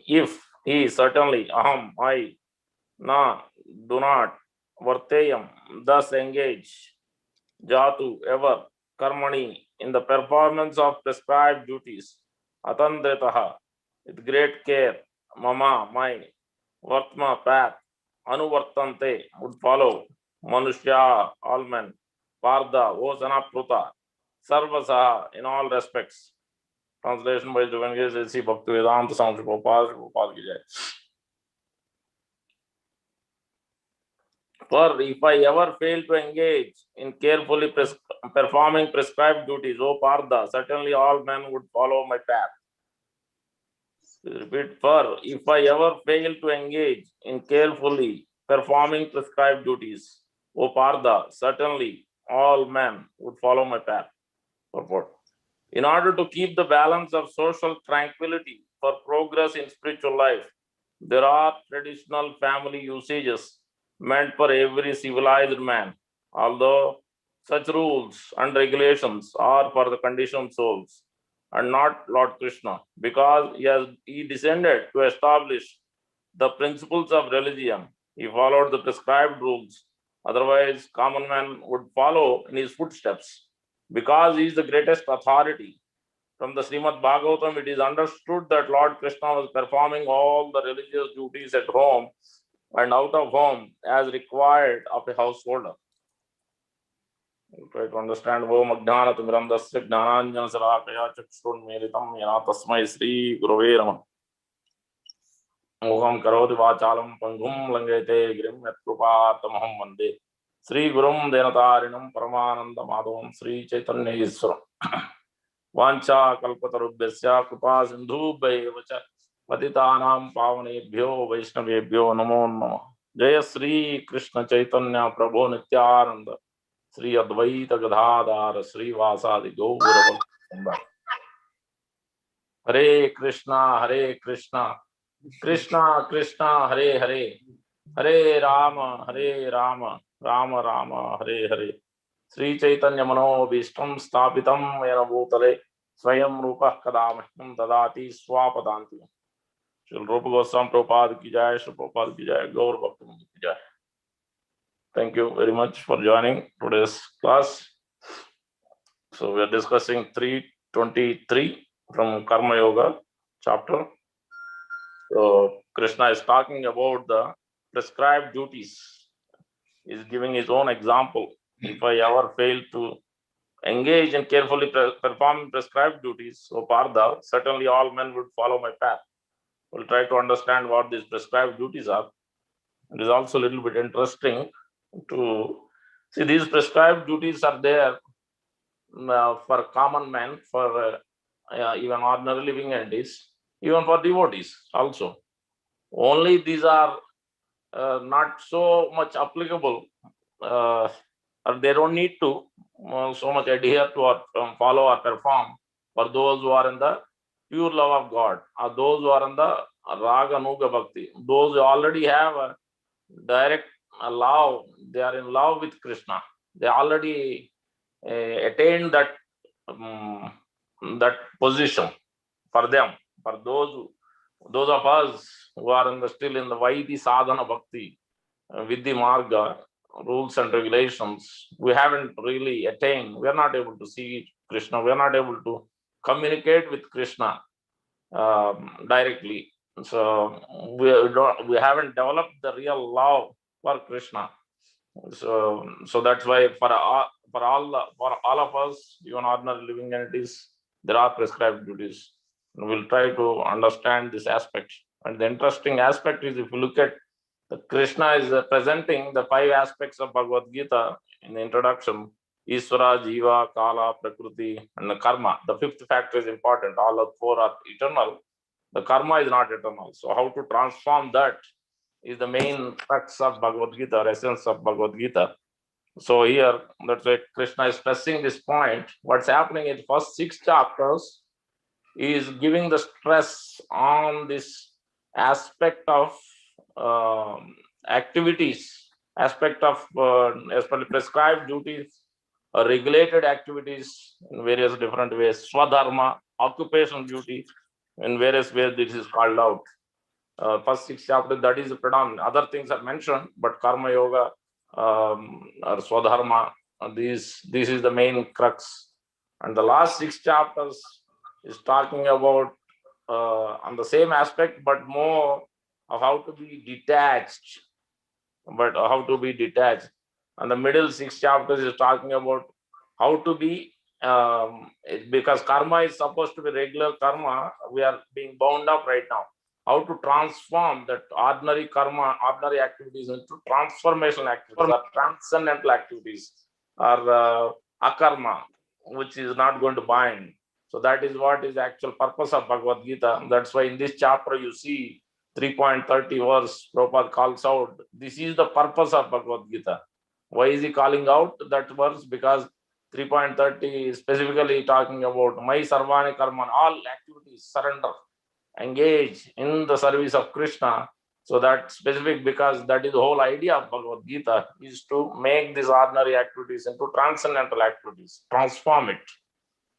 if he, certainly, aham, I, na, do not, varteyam, thus engage, jatu, ever, karmani, in the performance of prescribed duties, atandritaha, with great care, mama, my, vartma, path, anuvartante, would follow, manushya, all men, partha, o sanapruta, sarvasaha, in all respects. Translation by Juventus A.C. Bhaktivedanta Swami Gopal ki jai. For if I ever fail to engage in carefully performing prescribed duties, O Partha, certainly all men would follow my path. Repeat, for if I ever fail to engage in carefully performing prescribed duties, O Partha, certainly all men would follow my path. Purport. In order to keep the balance of social tranquility for progress in spiritual life, there are traditional family usages meant for every civilized man. Although such rules and regulations are for the conditioned souls and not Lord Krishna, because he descended to establish the principles of religion. He followed the prescribed rules. Otherwise, common man would follow in his footsteps. Because he is the greatest authority, from the Srimad Bhagavatam, it is understood that Lord Krishna was performing all the religious duties at home and out of home as required of a householder. We'll try to understand. Om Ajnana Timirandasya Jnananjana Sarakaya Chakshurunmilitam Yena Tasmai Sri Gurave Namah. Mukam Karoti Vachalam Pangum Langete Grim Yatrupatamaham Vande Sri Gurum Denatarinam Paramananda Madhavam Sri Chaitanya Iswaram. Vancha kalpatarubhyasya kripa sindhubhaiva cha patitanam pavanebhyo vaishnavebhyo namo namah. Jaya Sri Krishna Chaitanya Prabhu Nityananda Sri Advaita Gadadhara Sri Vasadi Gaura Bhakta. Hare Krishna Krishna Krishna Hare Hare, Hare Rama Rama Rama Hare Hare. Sri Chaitanya Mano Vishtam Stapitam Yena Bhutale Swayam Rupa Kadamaham Dadati Swapadanti. Shri Rupa Goswami Prabhupada ki jai, Shri Prabhupada ki jai, Gaur Bhakti ki jai. Thank you very much for joining today's class. So we are discussing 323 from Karma Yoga chapter. So Krishna is talking about the prescribed duties. He is giving his own example. If I ever fail to engage in carefully performing prescribed duties, so Partha, certainly all men would follow my path. We'll try to understand what these prescribed duties are. It is also a little bit interesting to see these prescribed duties are there for common men, for even ordinary living entities, even for devotees also. Only these are not so much applicable, or they don't need to so much adhere to or follow or perform for those who are in the pure love of God, or those who are in the Raga Nuga Bhakti, those who already have a direct love, they are in love with Krishna. They already attained that that position for them. For those of us who are still in the Vaidhi Sadhana Bhakti, with the Marga, rules and regulations, we haven't really attained. We are not able to see Krishna. We are not able to communicate with Krishna directly. So we haven't developed the real love for Krishna. So that's why for all of us, even ordinary living entities, there are prescribed duties. And we'll try to understand this aspect. And the interesting aspect is, if you look at Krishna is presenting the 5 aspects of Bhagavad Gita in the introduction: Isvara, Jiva, Kala, Prakriti, and Karma. The 5th factor is important. All of 4 are eternal. The karma is not eternal. So how to transform that is the main crux of Bhagavad Gita, or essence of Bhagavad Gita. So here, that's why Krishna is stressing this point. What's happening in the first 6 chapters is giving the stress on this aspect of activities, aspect of especially prescribed duties, regulated activities in various different ways, swadharma, occupational duty, in various ways this is called out. First 6 chapters, that is the predominant. Other things are mentioned, but Karma Yoga or Swadharma, this is the main crux. And the last 6 chapters is talking about on the same aspect, but more of how to be detached. And the middle 6 chapters is talking about how to be, because karma is supposed to be regular karma, we are being bound up right now. How to transform that ordinary karma, ordinary activities into transformational activities or transcendental activities, or akarma, which is not going to bind. So that is what is the actual purpose of Bhagavad Gita. That's why in this chapter you see 3.30 verse, Prabhupada calls out, this is the purpose of Bhagavad Gita. Why is he calling out that verse? Because 3.30 is specifically talking about my sarvani karman, all activities, surrender, engage in the service of Krishna. So that specific, because that is the whole idea of Bhagavad Gita, is to make these ordinary activities into transcendental activities, transform it.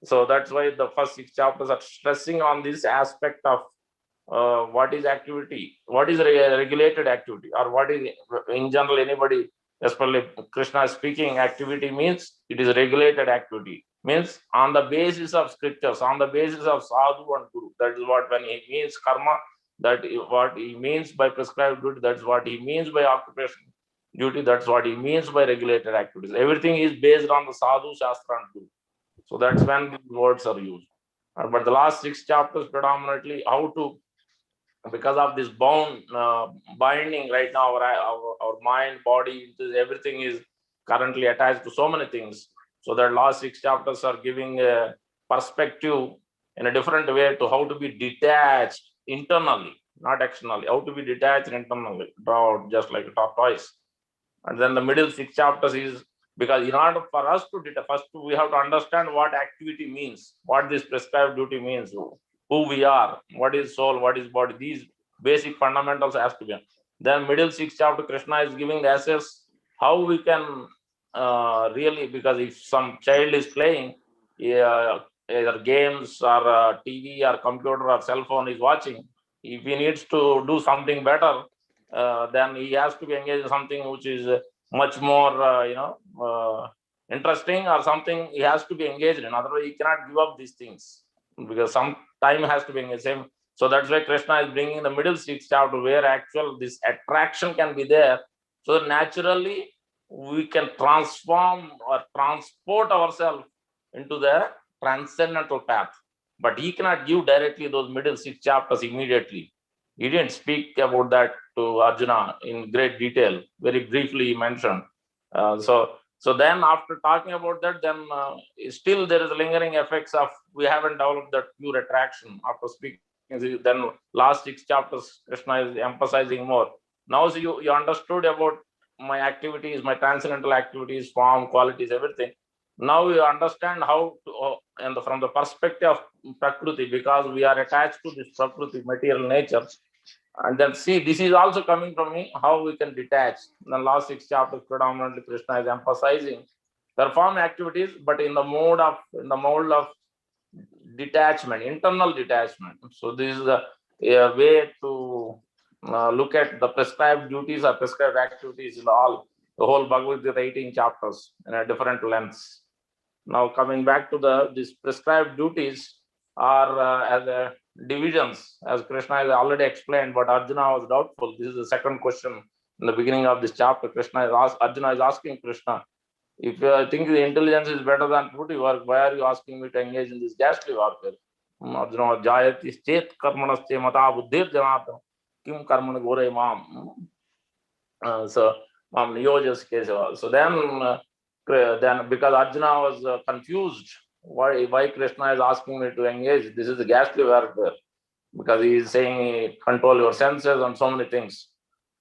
So that's why the first 6 chapters are stressing on this aspect of what is activity, what is regulated activity, or what is in general anybody, especially Krishna speaking, activity means it is regulated activity, means on the basis of scriptures, on the basis of sadhu and guru. That is what, when he means karma, that is what he means by prescribed duty, that's what he means by occupation duty, that's what he means by regulated activities. Everything is based on the sadhu, shastra and guru. So that's when these words are used. But the last 6 chapters predominantly how to, because of this binding right now, our mind, body, everything is currently attached to so many things. So the last 6 chapters are giving a perspective in a different way to how to be detached internally, not externally, how to be detached internally, draw out just like a tortoise. And then the middle 6 chapters is, because in order for us to detach, first we have to understand what activity means, what this prescribed duty means, who we are, what is soul, what is body. These basic fundamentals has to be. Then middle 6 chapter, Krishna is giving the assess how we can really, because if some child is playing either games or TV or computer or cell phone is watching, if he needs to do something better, then he has to be engaged in something which is much more interesting, or something he has to be engaged in. Otherwise, he cannot give up these things, because some time has to be engaged. Same. So that's why Krishna is bringing the middle 6 chapter, where actual this attraction can be there. So naturally, we can transform or transport ourselves into the transcendental path. But he cannot give directly those middle 6 chapters immediately. He didn't speak about that to Arjuna in great detail. Very briefly he mentioned. So then after talking about that, then still there is lingering effects of we haven't developed that pure attraction. After speaking, then last 6 chapters, Krishna is emphasizing more. Now so you understood about my activities, my transcendental activities, form, qualities, everything. Now you understand how to, and from the perspective of Prakriti, because we are attached to this Prakriti, material nature. And then see, this is also coming from me, how we can detach. In the last 6 chapters, predominantly Krishna is emphasizing perform activities, but in the mold of detachment, internal detachment. So this is a way to look at the prescribed duties or prescribed activities in the whole Bhagavad Gita 18 chapters in a different lens. Now coming back to these prescribed duties are as divisions, as Krishna has already explained, but Arjuna was doubtful. This is the second question in the beginning of this chapter. Arjuna is asking Krishna, if you think the intelligence is better than fruity work, why are you asking me to engage in this ghastly warfare? Arjuna, jayati chet karmanasche mata buddhir janata kim karmana gore mam. So then because Arjuna was confused, why Krishna is asking me to engage? This is the ghastly warfare, because he is saying control your senses and so many things.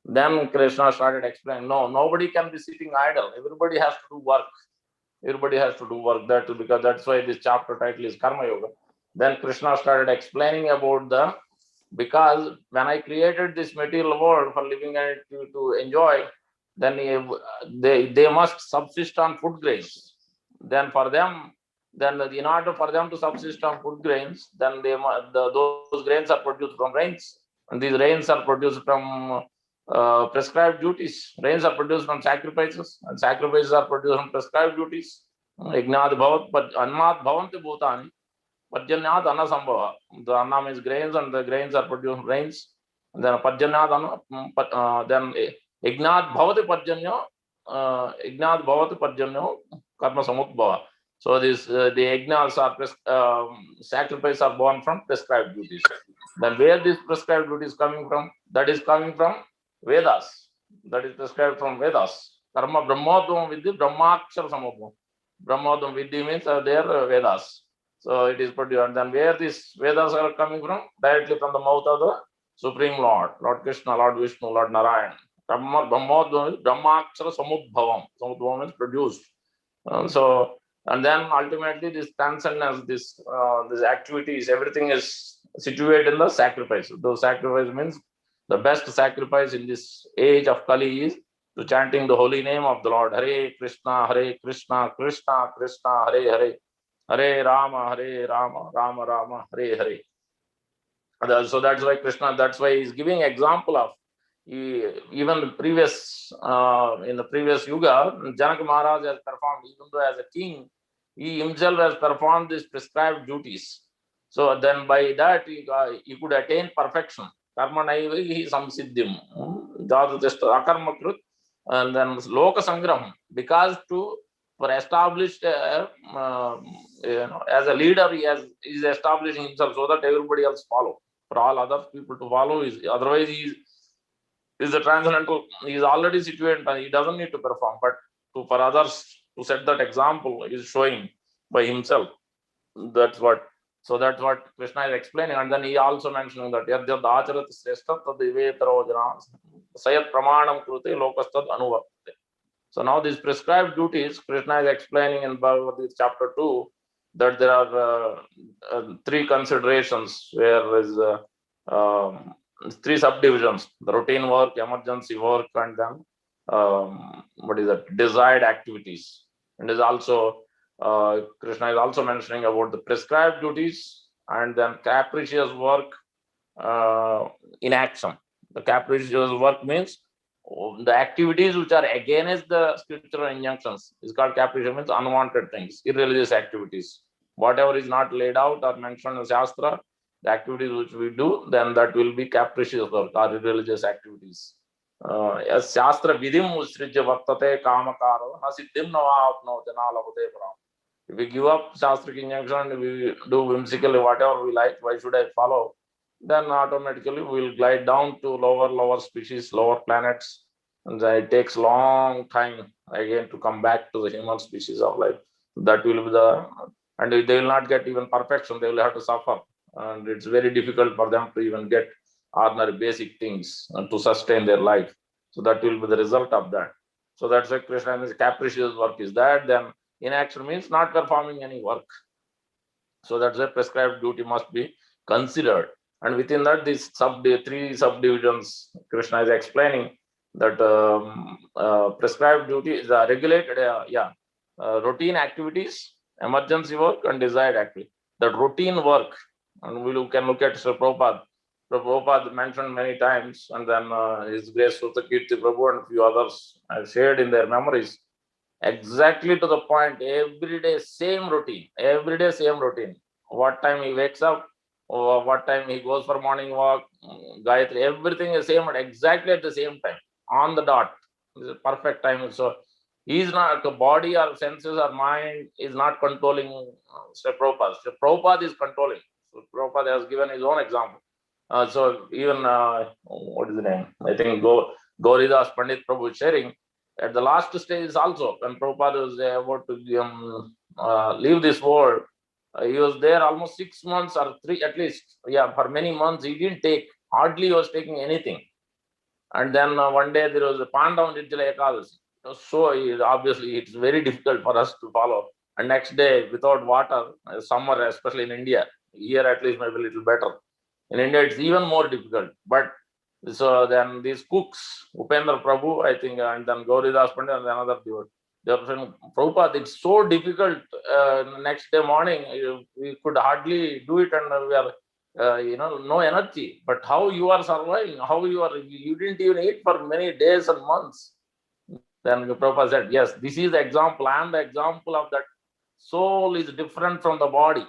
Then Krishna started explaining, no, nobody can be sitting idle. Everybody has to do work. Everybody has to do work. Because that's why this chapter title is Karma Yoga. Then Krishna started explaining about because when I created this material world for living and to enjoy, then they must subsist on food grains. Then in order for them to subsist on food grains, then those grains are produced from rains. And these rains are produced from prescribed duties. Rains are produced from sacrifices, and sacrifices are produced from prescribed duties. Ignad bhavat, annat bhavanti bhutani, Pajanyat Anna Sambhava. The Anna means grains, and the grains are produced rains. And then Pajanyat Anna, then Ignat Bhavati Pajanya, Ignat Bhavati Pajanya, Karma Samudbhava. So this the ignas are sacrifice are born from prescribed duties. Then where this prescribed duty is coming from? That is coming from Vedas. That is prescribed from Vedas. Karma Brahmodvam Vidhi Brahmakshar Samudbhava. Brahmodvam Vidhi means they are Vedas. So it is produced. And then where these Vedas are coming from? Directly from the mouth of the Supreme Lord, Lord Krishna, Lord Vishnu, Lord Narayan. Brahmodvam is Brahmakshara Samudbhavam. Samudbhavam is produced. So, and then ultimately this transcendence, this activities, everything is situated in the sacrifice. Those sacrifice means the best sacrifice in this age of Kali is to chanting the holy name of the Lord. Hare Krishna, Krishna Krishna, Hare Hare. Hare Rama, Rama Rama, Hare Hare. So that's why Krishna, that's why he's giving example of even the previous in the previous yuga, Janaka Maharaj has performed, even though as a king, he himself has performed these prescribed duties. So then by that he could attain perfection. Karma naivi samsiddhim. Akarma krut. And then Loka Sangram, because for established as a leader, he is establishing himself so that everybody else follow. For all other people to follow, otherwise he is the transcendental. He is already situated and he doesn't need to perform. But for others to set that example, he is showing by himself. That's what. So that's what Krishna is explaining. And then he also mentioning that Yadjad Acharat Sreshta Tadivetarojana Sayat Pramanam Krute Lokastad Anuvartate. So now these prescribed duties, Krishna is explaining in Bhagavad chapter 2 that there are three considerations where there is three subdivisions: the routine work, emergency work, and then desired activities. And is also Krishna is also mentioning about the prescribed duties and then capricious work in action. The capricious work means the activities which are against the scriptural injunctions is called capricious, means unwanted things, irreligious activities. Whatever is not laid out or mentioned in Shastra, the activities which we do, then that will be capricious work or irreligious activities. As Shastra Vidim Usrijya Vartate Kamakaro, Nasiddhim Navapno Janalabute Param. If we give up Shastric injunction, we do whimsically whatever we like, why should I follow? Then automatically we will glide down to lower species, lower planets. And then it takes long time again to come back to the human species of life. That will be and they will not get even perfection, they will have to suffer. And it's very difficult for them to even get ordinary basic things and to sustain their life. So that will be the result of that. So that's why Krishna's capricious work is that. Then inaction means not performing any work. So that's why prescribed duty must be considered. And within that, these three subdivisions, Krishna is explaining that prescribed duty is regulated, routine activities, emergency work, and desired activity. That routine work, and we can look at Sri Prabhupada. Prabhupada mentioned many times, and then His Grace Sutakirti Prabhu and a few others have shared in their memories. Exactly to the point, every day same routine, what time he wakes up, or what time he goes for morning walk, Gayatri, everything is same, exactly at the same time, on the dot. This is perfect time. So he is not, the body or senses or mind is not controlling Sri Prabhupada. Sri Prabhupada is controlling. So Prabhupada has given his own example. So even, what is the name? I think Gauridas Pandit Prabhu is sharing, at the last stage also, when Prabhupada was about to leave this world, he was there almost 6 months or 3 at least. Yeah, for many months he didn't take, hardly he was taking anything. And then one day there was a Pandav Nirjala Ekadasi. So obviously it's very difficult for us to follow. And next day without water, summer especially in India, here at least maybe a little better. In India it's even more difficult. But so then these cooks, Upendra Prabhu, I think, and then Gauridas Pandit and another devotee, they were saying, Prabhupada, it's so difficult. Next day morning, we could hardly do it, and we are no energy. But how you are surviving? How you didn't even eat for many days and months. Then Prabhupada said, yes, this is the example. I am the example of that. Soul is different from the body.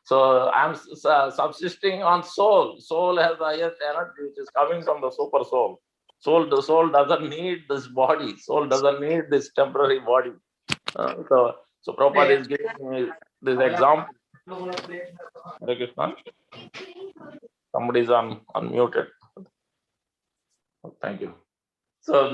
So I'm subsisting on soul. Soul has the highest energy, which is coming from the super soul. The soul doesn't need this body. Soul doesn't need this temporary body. So Prabhupada is giving me this example. Hare Krishna. Somebody is unmuted. Thank you. So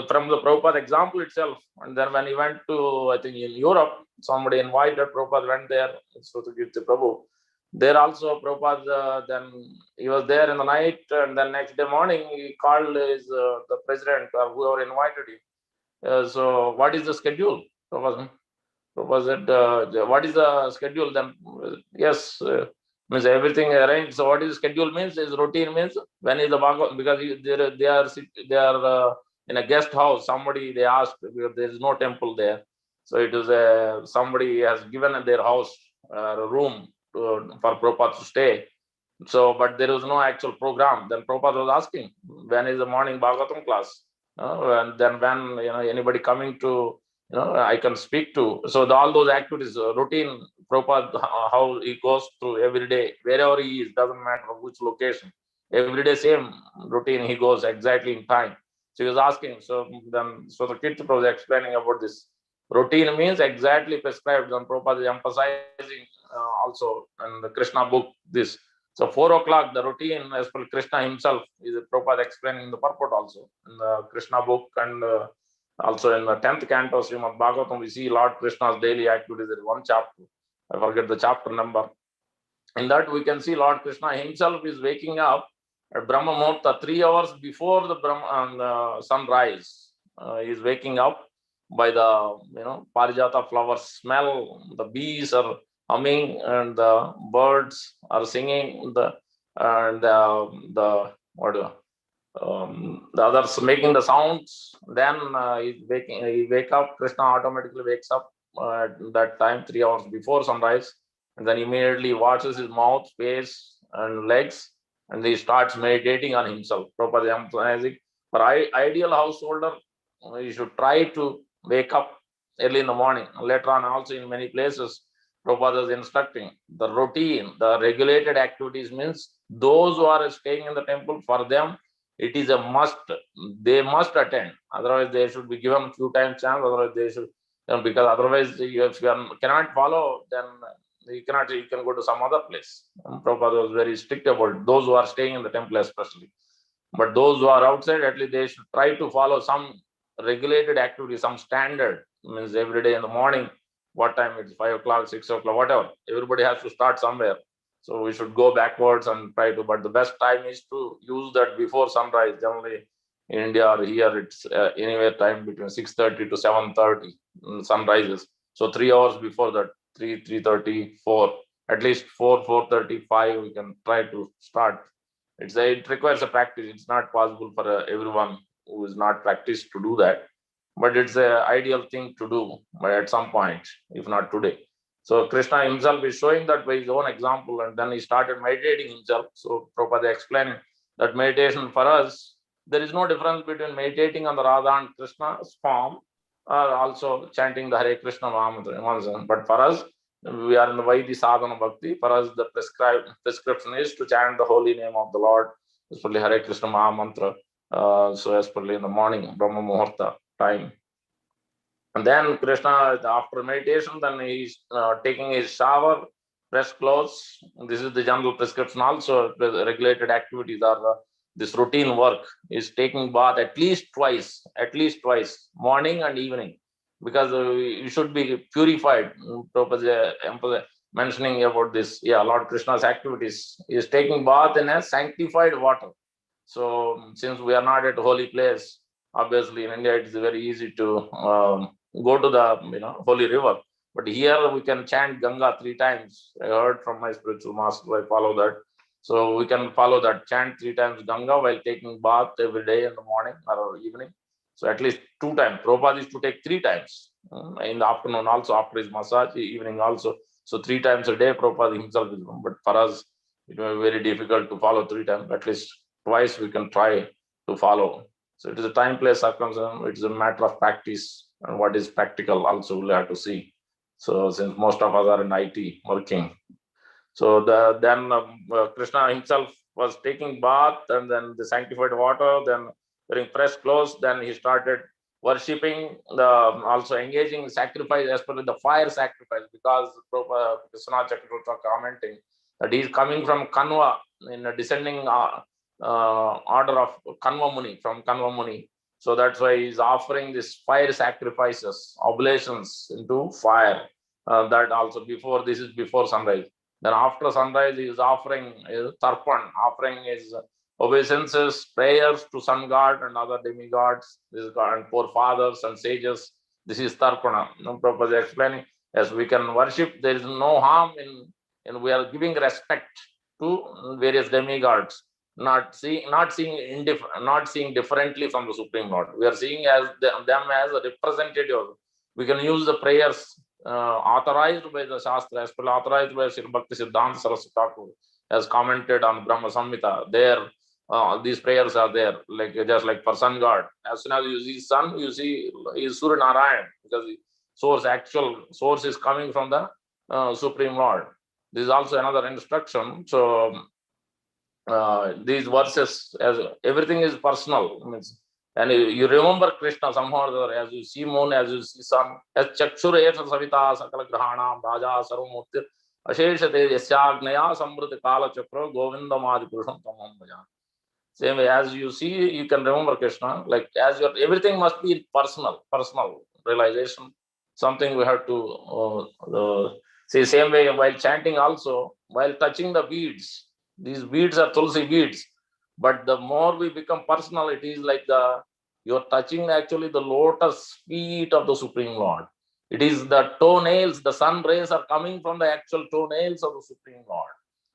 from the Prabhupada example itself, and then when he went to, I think in Europe, somebody invited Prabhupada, went there, so to give to Prabhu. There also Prabhupada, then he was there in the night, and then next day morning he called his the president or whoever invited him. So what is the schedule? Prabhupada said, what is the schedule? Then yes, means everything arranged. So what is schedule means is routine means when is the Bhagavad, because they are in a guest house. Somebody they asked, because there is no temple there, so it is somebody has given in their house a room for Prabhupada to stay. So, but there was no actual program. Then Prabhupada was asking, when is the morning Bhagavatam class? And then when anybody coming to I can speak to. So all those activities, routine, Prabhupada, how he goes through every day, wherever he is, doesn't matter which location. Every day, same routine, he goes exactly in time. So he was asking, so the Kirti Prabhupada was explaining about this. Routine means exactly prescribed. And Prabhupada is emphasizing also in the Krishna book this. So 4 o'clock, the routine as per Krishna himself, is Prabhupada explaining the purport also in the Krishna book, and also in the 10th canto Srimad Bhagavatam, we see Lord Krishna's daily activities. There is one chapter, I forget the chapter number. In that we can see Lord Krishna himself is waking up at Brahma Muhurta, 3 hours before the sunrise. He is waking up by the Parijata flower smell. The bees are humming and the birds are singing. The others making the sounds. Then he wake up. Krishna automatically wakes up at that time, 3 hours before sunrise, and then immediately washes his mouth, face, and legs, and he starts meditating on himself. Prabhupada emphasizing, for ideal householder, you should try to wake up early in the morning. Later on, also in many places, Prabhupada is instructing the routine, the regulated activities means those who are staying in the temple, for them it is a must. They must attend. Otherwise, they should be given few times chance. Otherwise, they should, because otherwise, if you cannot follow, then you can go to some other place. Prabhupada was very strict about those who are staying in the temple, especially. But those who are outside, at least they should try to follow some regulated activity, some standard. Means every day in the morning, what time it's 5 o'clock, 6 o'clock, whatever. Everybody has to start somewhere. So we should go backwards and try to, but the best time is to use that before sunrise. Generally in India or here, it's anywhere time between 6:30 to 7:30 sunrises. So 3 hours before that, 3:30, 4, at least 4:35, we can try to start. It requires a practice. It's not possible for everyone who is not practiced to do that, but it's an ideal thing to do at some point, if not today. So Krishna himself is showing that by his own example, and then he started meditating himself. So Prabhupada explained that meditation for us, there is no difference between meditating on the Radha and Krishna's form, or also chanting the Hare Krishna Mahamantra. But for us, we are in the Vaidhi Sadhana Bhakti. For us, the prescription is to chant the holy name of the Lord, especially Hare Krishna Mahamantra. So especially in the morning, Brahma Muhurta time. And then Krishna, after meditation, then he's taking his shower, fresh clothes. This is the general prescription. Also, regulated activities are this routine work is taking bath at least twice, morning and evening, because you should be purified. Prabhupada mentioning about this. Yeah, Lord Krishna's activities is taking bath in a sanctified water. So since we are not at a holy place, obviously in India it is very easy to go to the holy river. But here we can chant Ganga 3 times. I heard from my spiritual master. I follow that. So we can follow that. Chant 3 times Ganga while taking bath every day in the morning or evening. So at least 2 times. Prabhupada is to take 3 times in the afternoon also after his massage, evening also. So 3 times a day, Prabhupada himself is doing. But for us, it may be very difficult to follow 3 times. At least twice we can try to follow. So it is a time, place, circumstance. It is a matter of practice, and what is practical also we'll have to see. So since most of us are in IT working, so then Krishna himself was taking bath, and then the sanctified water, then wearing fresh clothes. Then he started worshipping, also engaging in sacrifice, especially the fire sacrifice, because Krishna Chakravarti commenting that he is coming from Kanva in a descending order of Kanva Muni, from Kanva Muni. So that's why he is offering this fire sacrifices, oblations into fire. That also this is before sunrise. Then after sunrise, he is offering tarpan, offering his obeisances, prayers to sun god and other demigods, and forefathers and sages. This is tarpana. Prabhupada is explaining, as we can worship, there is no harm in we are giving respect to various demigods, not seeing differently from the Supreme Lord. We are seeing them as a representative. We can use the prayers authorized by the Shastra, as well authorized by Sri Bhakti Siddhanta Saraswati Thakur, as commented on Brahma Samhita. There, these prayers are there, like just like for sun god. As soon as you see sun, you see is Surya Narayan, because the actual source is coming from the Supreme Lord. This is also another instruction. So these verses, as everything is personal, means, and you remember Krishna somehow or other, as you see moon, as you see sun, as Chakshura Esha Savita Sakala Grahana Raja Sarvamurti Asheshate Yasyagnaya Samvriti Kala Chakra Govinda Madi Purusham Tamam Bhajan. Same way, as you see, you can remember Krishna, like as your everything must be personal realization, something we have to see. Same way, while chanting also, while touching the beads, these beads are tulsi beads, but the more we become personal, it is like you're touching actually the lotus feet of the Supreme Lord. It is the toenails, the sun rays are coming from the actual toenails of the Supreme Lord.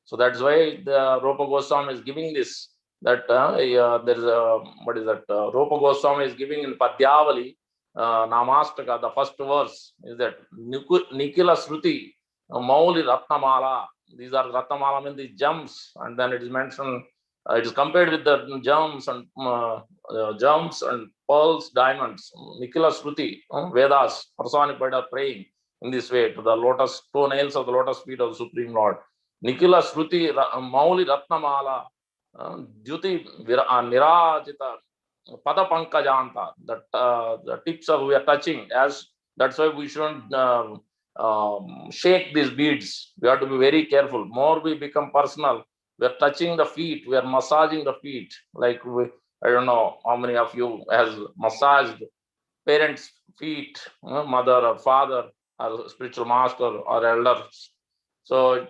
So that's why the Rupa Goswami is giving this, that there is a, what is that, Rupa Goswami is giving in Padyavali, Namastaka, the first verse is that Nikila Sruti, Mauli Ratnamala. These are Ratnamala means the gems, and then it is mentioned, it is compared with the gems and pearls, diamonds. Nikila Sruti, Vedas, personified are praying in this way to the lotus toenails of the lotus feet of the Supreme Lord. Nikila Sruti, Mauli Ratnamala, Dyuti Nirajita, Pada Pankajanta, that the tips of we are touching, as that's why we shouldn't shake these beads. We have to be very careful. More we become personal, we are touching the feet, we are massaging the feet. Like I don't know how many of you has massaged parents' feet, mother or father or spiritual master or elders. So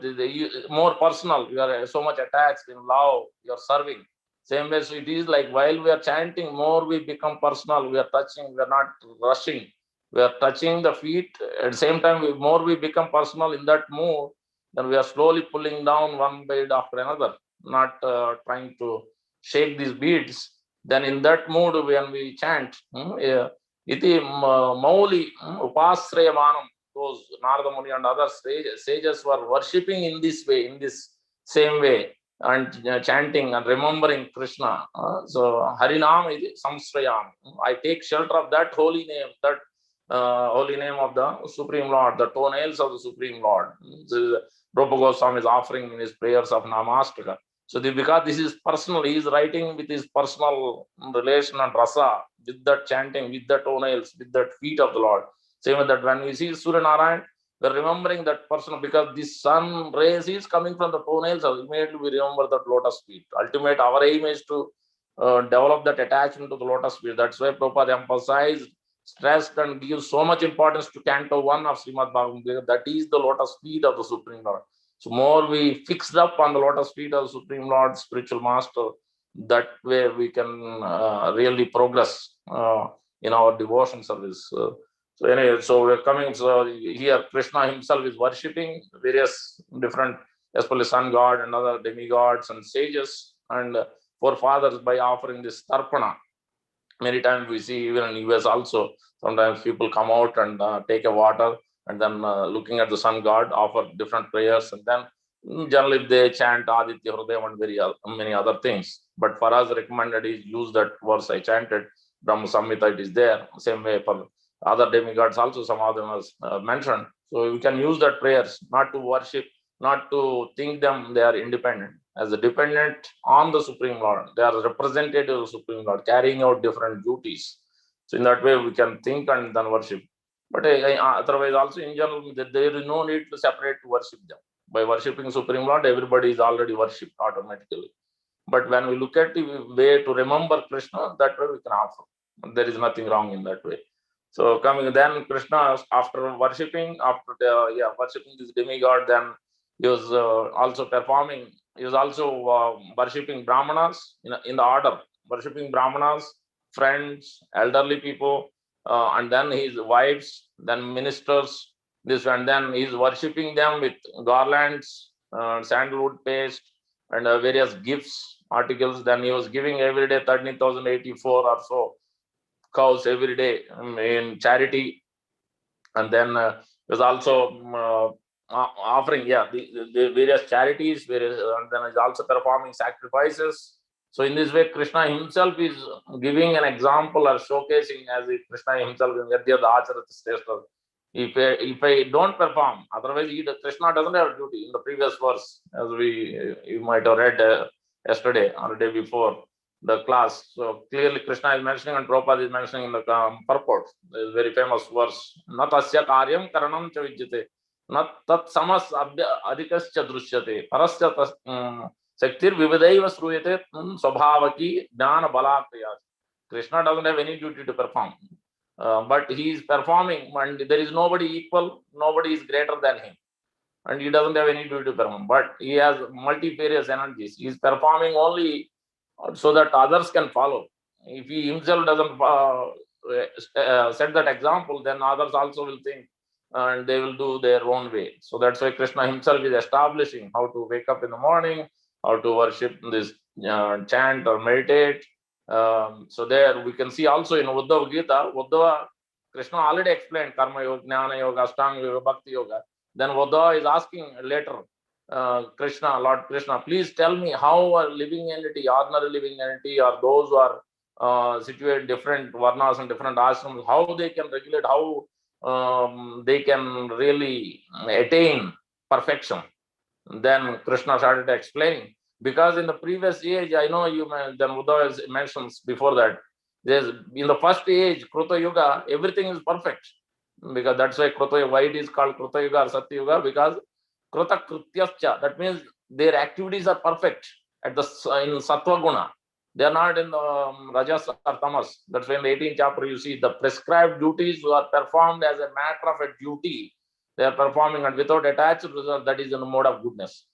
more personal, you are so much attached in love, you are serving. Same way, so it is like while we are chanting, more we become personal, we are touching, we are not rushing. We are touching the feet. At the same time, more we become personal in that mood, then we are slowly pulling down one bead after another, not trying to shake these beads. Then in that mood, when we chant, iti mauli upasrayamanam, those Narada Muni and other sages were worshipping in this way, in this same way, and chanting and remembering Krishna. So Harinam is Samsrayam. I take shelter of that holy name, that holy name of the Supreme Lord, the toenails of the Supreme Lord. Rupa Goswami is offering in his prayers of Namastaka. So because this is personal, he is writing with his personal relation and rasa, with that chanting, with the toenails, with that feet of the Lord. Same with that when we see Surya Narayan, we are remembering that person, because the sun rays is coming from the toenails. Immediately we remember that lotus feet. Ultimate, our aim is to develop that attachment to the lotus feet. That's why Prabhupada emphasized, stressed, and gives so much importance to Canto 1 of Srimad Bhagavad. That is the lotus feet of the Supreme Lord. So more we fixed up on the lotus feet of the Supreme Lord, spiritual master, that way we can really progress in our devotion service. So anyway, so we're coming. So here Krishna himself is worshipping various different, especially sun god and other demigods and sages and forefathers by offering this tarpana. Many times we see even in US also, sometimes people come out and take a water and then looking at the sun god, offer different prayers, and then generally they chant Aditya Hridayam and many other things. But for us, recommended is use that verse I chanted, Brahma Samhita, it is there. Same way for other demigods also, some of them was mentioned. So we can use that prayers, not to worship, not to think them they are independent. As a dependent on the Supreme Lord, they are representative of the Supreme Lord, carrying out different duties. So in that way, we can think and then worship. But otherwise, also in general, there is no need to separate to worship them. By worshipping Supreme Lord, everybody is already worshipped automatically. But when we look at the way to remember Krishna, that way we can offer. There is nothing wrong in that way. So coming then Krishna, after worshipping, worshipping this demigod, then he was also performing. He was also worshipping Brahmanas in the order, worshipping Brahmanas, friends, elderly people, and then his wives, then ministers. This and then he's worshipping them with garlands, sandalwood paste, and various gifts, articles. Then he was giving every day 13,084 or so cows every day in charity. And then there's also offering, the various charities, and then he's also performing sacrifices. So in this way, Krishna himself is giving an example or showcasing as if Krishna himself is if I don't perform, otherwise Krishna doesn't have duty. In the previous verse, as you might have read yesterday or the day before the class. So clearly Krishna is mentioning and Prabhupada is mentioning in the purport. There is very famous verse. Na tasya karyam karanam cha vidyate. Na tat samas adhikascha drushyate. Parasya Saktir vividaiva sruyate swabhavaki jnana balakriyas. Krishna doesn't have any duty to perform. But he is performing, and there is nobody equal, nobody is greater than him. And he doesn't have any duty to perform. But he has multifarious energies. He is performing only so that others can follow. If he himself doesn't set that example, then others also will think and they will do their own way. So that's why Krishna himself is establishing how to wake up in the morning, how to worship this chant or meditate. So there we can see also in Uddhava Gita, Uddhava, Krishna already explained Karma Yoga, Jnana Yoga, Ashtanga Yoga, Bhakti Yoga. Then Uddhava is asking later, Krishna, Lord Krishna, please tell me how a living entity, ordinary living entity, or those who are situated different varnas and different ashrams, how they can regulate, how they can really attain perfection. Then Krishna started explaining, because in the previous age, I know then Uddhava mentions before that, there's in the first age, Kruta Yuga, everything is perfect. Because that's why why it is called Kruta Yuga or Satya Yuga, because Kruta Krityascha, that means their activities are perfect in Sattva Guna. They are not in the Rajas or Tamas. That's why in the 18th chapter you see the prescribed duties are performed as a matter of a duty. They are performing and without attached result, that is in the mode of goodness.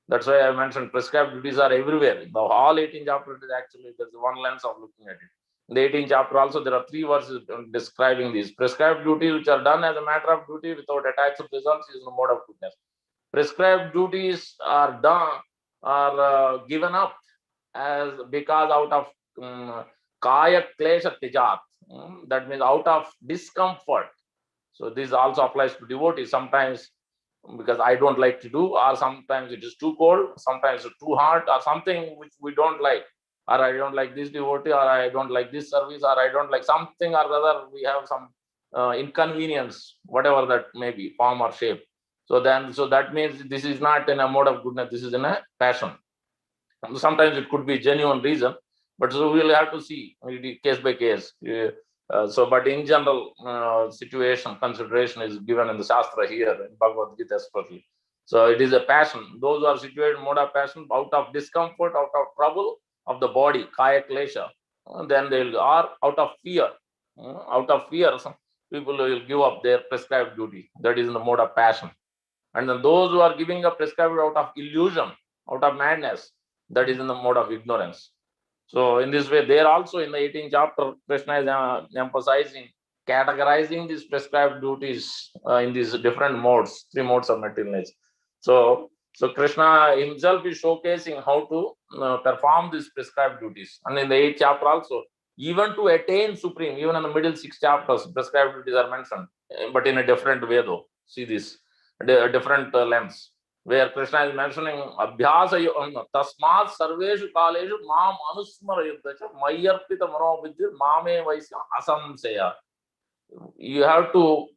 That's why I mentioned prescribed duties are everywhere. The whole 18th chapter is actually, there's one lens of looking at it. In the 18th chapter also, there are 3 verses describing these. Prescribed duties which are done as a matter of duty without attached results is in the mode of goodness. Prescribed duties are done, are given up as because out of kaya klesha tijat. That means out of discomfort. So this also applies to devotees. Sometimes because I don't like to do, or sometimes it is too cold, sometimes it's too hot, or something which we don't like, or I don't like this devotee, or I don't like this service, or I don't like something or other. We have some inconvenience, whatever that may be, form or shape. So that means this is not in a mode of goodness, this is in a passion. Sometimes it could be genuine reason, but so we'll have to see case by case. But in general, situation consideration is given in the Shastra here, in Bhagavad Gita especially. So it is a passion. Those who are situated in mode of passion, out of discomfort, out of trouble of the body, kaya klesha, then they are out of fear. Out of fear, some people will give up their prescribed duty. That is in the mode of passion. And then those who are giving up prescribed out of illusion, out of madness, that is in the mode of ignorance. So in this way, there also in the 18th chapter, Krishna is emphasizing, categorizing these prescribed duties in these different modes, 3 modes of material nature. So Krishna himself is showcasing how to perform these prescribed duties. And in the 8th chapter also, even to attain supreme, even in the middle 6 chapters, prescribed duties are mentioned. but in a different way though. See this, a different lens, where Krishna is mentioning abhyasa tasmat sarveshu kaleshu mam anusmarayuddhacha mayarpita manobuddhi mame vaisya asamsaya. You have to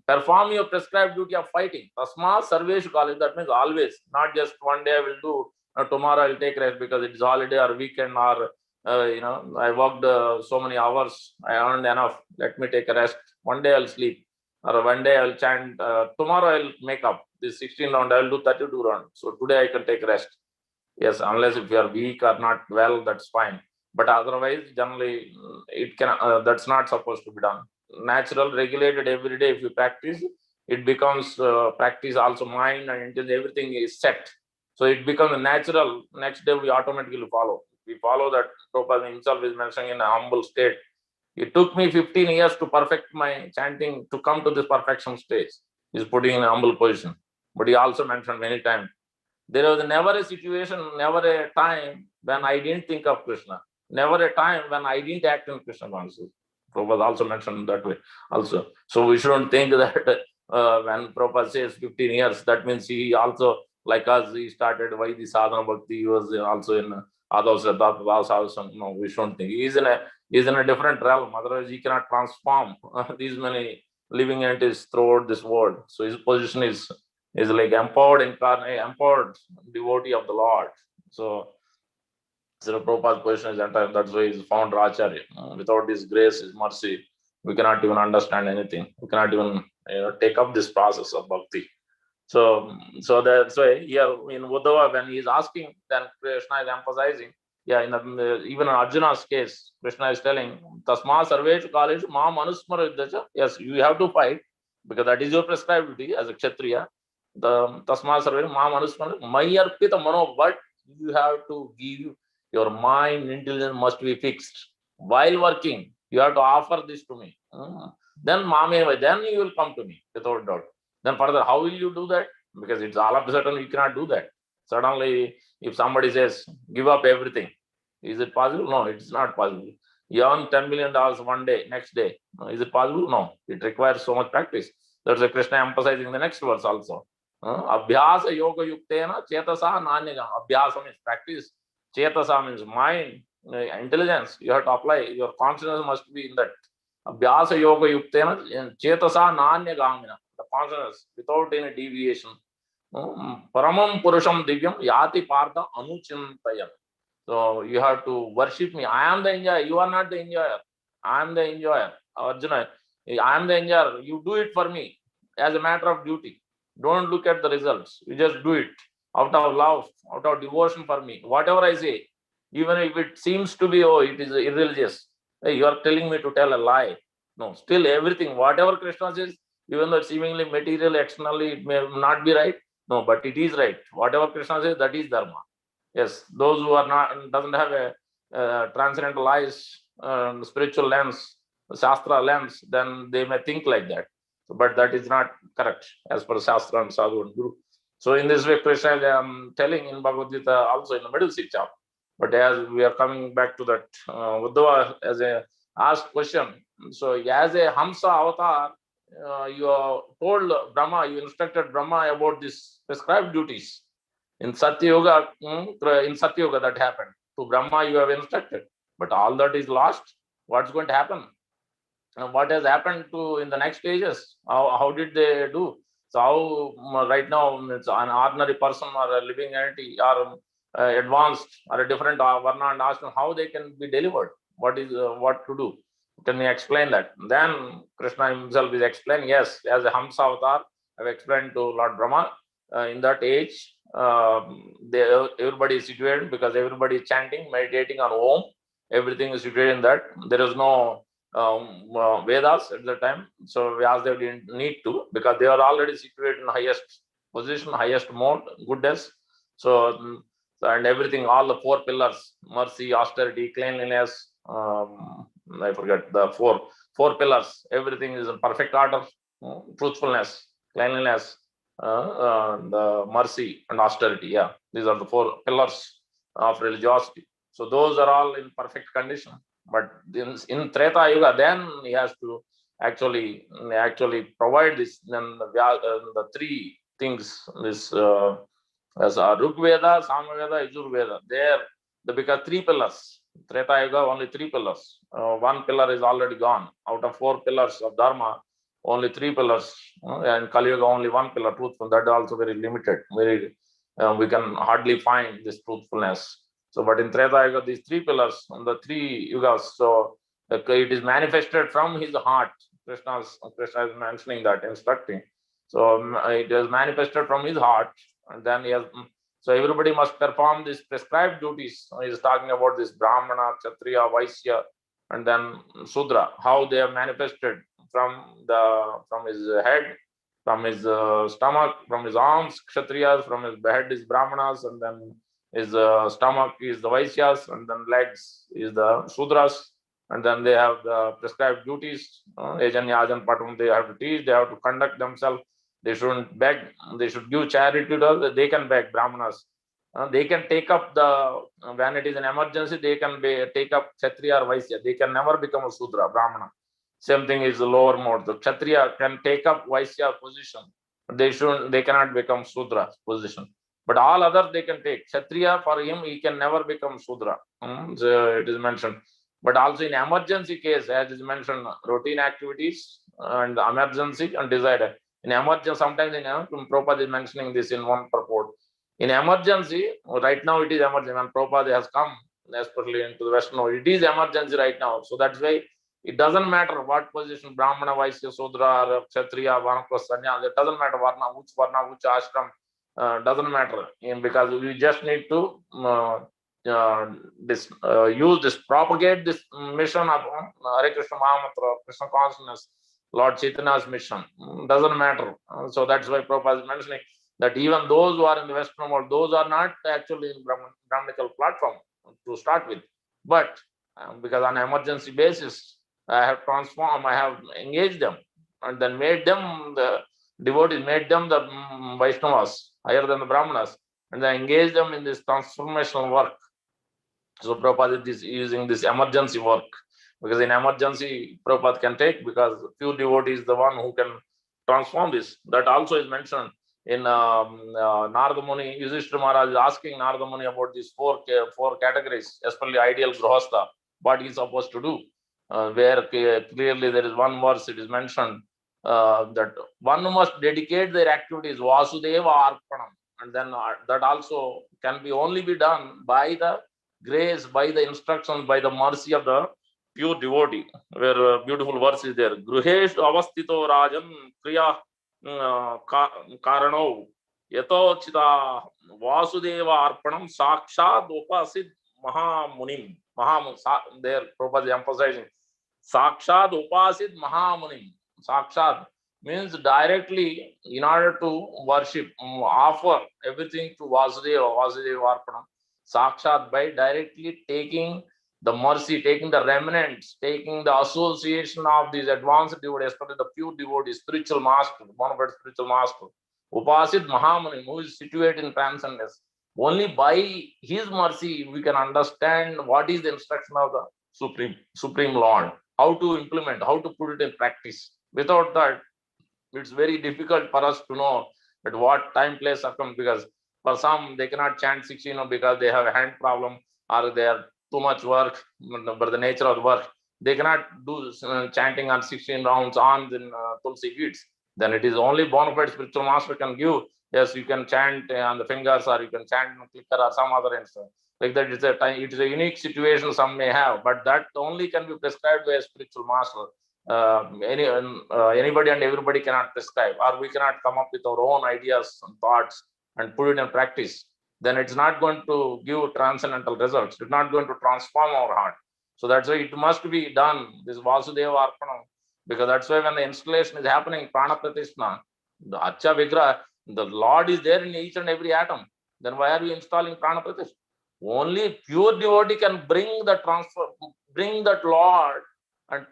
perform your prescribed duty of fighting. Tasmat sarveshu kaleshu, that means always, not just one day I will do, tomorrow I will take rest because it is holiday or weekend, or I worked so many hours, I earned enough, let me take a rest. One day I'll sleep, or one day I'll chant, tomorrow I'll make up this 16 round, I'll do 32 round. So today I can take rest. Yes, unless if you are weak or not well, that's fine. But otherwise, generally, it can. That's not supposed to be done. Natural, regulated every day. If you practice, it becomes practice also mind and until everything is set. So it becomes natural. Next day we automatically follow. We follow that. Prabhupada himself is mentioning in a humble state. It took me 15 years to perfect my chanting to come to this perfection stage. He's putting in a humble position. But he also mentioned many times, there was never a situation, never a time when I didn't think of Krishna. Never a time when I didn't act in Krishna consciousness. Prabhupada also mentioned that way also. So we shouldn't think that when Prabhupada says 15 years, that means he also, like us, he started Vaidhi Sadhana Bhakti, he was also in Advaita house. No, we shouldn't think. He's in a different realm. Otherwise, he cannot transform these many living entities throughout this world. So his position is like empowered incarnate, empowered devotee of the Lord. So Prabhupada's position is entire. That's why he's founder Acharya. Without his grace, his mercy, we cannot even understand anything. We cannot even take up this process of bhakti. So that's why here in Uddhava, when he is asking, then Krishna is emphasizing. Yeah, even in Arjuna's case, Krishna is telling, Tasma sarveshu kaleshu mam anusmara yuddhacha. Yes, you have to fight because that is your prescribed duty as a Kshatriya. The Tasma sarveshu mam anusmara mayarpita mano, but you have to give your mind, intelligence must be fixed. While working, you have to offer this to me. Then you will come to me without doubt. Then further, how will you do that? Because it's all of a sudden you cannot do that. Suddenly, if somebody says, give up everything, is it possible? No, it's not possible. You earn $10 million one day, next day. Is it possible? No. It requires so much practice. That's why Krishna emphasizing the next verse also. Abhyasa yoga yuktena chetasa nanyagam. Abhyasa means practice. Chetasa means mind, intelligence. You have to apply. Your consciousness must be in that. Abhyasa yoga yuktena chetasa nanyagamina. The consciousness without any deviation. Paramam purusham divyam yati partha anuchintayam. So you have to worship me. I am the enjoyer. You are not the enjoyer. I am the enjoyer. Arjuna, I am the enjoyer. You do it for me as a matter of duty. Don't look at the results. You just do it out of love, out of devotion for me. Whatever I say, even if it seems to be, it is irreligious. Hey, you are telling me to tell a lie. No, still everything, whatever Krishna says, even though seemingly material, externally, it may not be right. No, but it is right. Whatever Krishna says, that is dharma. Yes, those who are not, doesn't have a transcendental eyes, spiritual lens, Shastra lens, then they may think like that. But that is not correct as per Shastra and Sadhu and Guru. So in this way, Krishna is telling in Bhagavad Gita also in the middle chapter. But as we are coming back to that, Uddhava as a asked question. So as a Hamsa avatar, you told Brahma, you instructed Brahma about these prescribed duties. In Satya Yoga, that happened. To Brahma, you have instructed. But all that is lost. What's going to happen? And what has happened to in the next stages? How did they do? So how right now it's an ordinary person or a living entity or advanced or a different Varna and Ashram, how they can be delivered? What what to do? Can you explain that? Then Krishna himself is explaining, yes, as a Hamsa avatar, I've explained to Lord Brahma, in that age, everybody is situated because everybody is chanting, meditating on Om. Everything is situated in that. There is no Vedas at the time. So Vyasadeva didn't need to because they are already situated in highest position, highest mode, goodness. So, and everything, all the four pillars, mercy, austerity, cleanliness, I forget the four pillars. Everything is in perfect order. Truthfulness, cleanliness, the mercy and austerity. Yeah, these are the four pillars of religiosity. So those are all in perfect condition. But in Treta Yuga, then he has to actually provide this. Then the three things, this as Rig Veda, Samaveda, Yajurveda, because three pillars. Treta Yuga, only three pillars. One pillar is already gone. Out of four pillars of Dharma, only three pillars. And Kali Yuga, only one pillar, truthful. That also very limited. We can hardly find this truthfulness. So, but in Treta Yuga, these three pillars, on the three yugas, so it is manifested from his heart. Krishna is mentioning that, instructing. So it is manifested from his heart, and then he has. So everybody must perform these prescribed duties. He is talking about this Brahmana, Kshatriya, Vaishya, and then Sudra. How they have manifested from his head, from his stomach, from his arms, Kshatriyas, from his head is Brahmanas, and then his stomach is the Vaishyas, and then legs is the Sudras, and then they have the prescribed duties. Yajan, Yajan, Patam, they have to teach, they have to conduct themselves. They shouldn't beg, they should give charity to others. They can beg, Brahmanas. They can take up when it is an emergency, they can take up Kshatriya or Vaishya. They can never become a Sudra, Brahmana. Same thing is the lower mode. The Kshatriya can take up Vaishya position. They cannot become Sudra position. But all others they can take. Kshatriya, for him, he can never become Sudra. So it is mentioned. But also in emergency case, as is mentioned, routine activities and emergency and desired. In emergency, sometimes Prabhupada is mentioning this in one purport. In emergency, right now it is emergency. When Prabhupada has come, especially into the Western world, it is emergency right now. So that's why it doesn't matter what position, Brahmana, Vaishya, Sudra, or Kshatriya, Vanaprastha, Sannyasa, it doesn't matter Varna, which ashram, doesn't matter. Because we just need to use this, propagate this mission of Hare Krishna Mahamantra, Krishna consciousness, Lord Chaitanya's mission. Doesn't matter. So that's why Prabhupada is mentioning that even those who are in the Western world, those are not actually in Brahmanical platform to start with. But because on an emergency basis, I have transformed, I have engaged them, and then made them the devotees, made them the Vaishnavas, higher than the Brahmanas, and then engaged them in this transformational work. So Prabhupada is using this emergency work, because in emergency Prabhupada can take, because few devotees is the one who can transform this. That also is mentioned in Narada Muni. Yudhishthira Maharaj is asking Narada Muni about these four categories, especially ideal grihastha, what he is supposed to do. Where clearly there is one verse, it is mentioned that one must dedicate their activities Vasudeva Arpanam, and then that also can be only be done by the grace, by the instructions, by the mercy of the pure devotee. Where beautiful verse is there. Gruhesh avastito rajan kriya karano yato chita Vasudeva Arpanam sakshat upasid mahamunim. There Prabhupada is emphasizing sakshat upasid mahamunim. Sakshat means directly, in order to worship, offer everything to Vasudeva Arpanam. Sakshat, by directly taking the mercy, taking the remnants, taking the association of these advanced devotees, especially the pure devotees, spiritual master, one of spiritual master, Upasid Mahamuni, who is situated in transcendence. Only by his mercy we can understand what is the instruction of the Supreme Lord, how to implement, how to put it in practice. Without that, it's very difficult for us to know at what time, place, circumstance, because for some, they cannot chant 16 because they have a hand problem, or they have too much work, by the nature of the work. They cannot do chanting on 16 rounds on Tulsi beads. Then it is only bona fide spiritual master can give. Yes, you can chant on the fingers, or you can chant on clicker or some other instrument. Like that, it is a unique situation some may have, but that only can be prescribed by a spiritual master. Anybody and everybody cannot prescribe, or we cannot come up with our own ideas and thoughts and put it in practice. Then it's not going to give transcendental results. It's not going to transform our heart. So that's why it must be done, this Vasudeva Arpanam, because that's why when the installation is happening, Prana Pratishna, the Acha Vigraha, the Lord is there in each and every atom. Then why are you installing Prana Pratishna? Only pure devotee can bring the transfer, bring that Lord and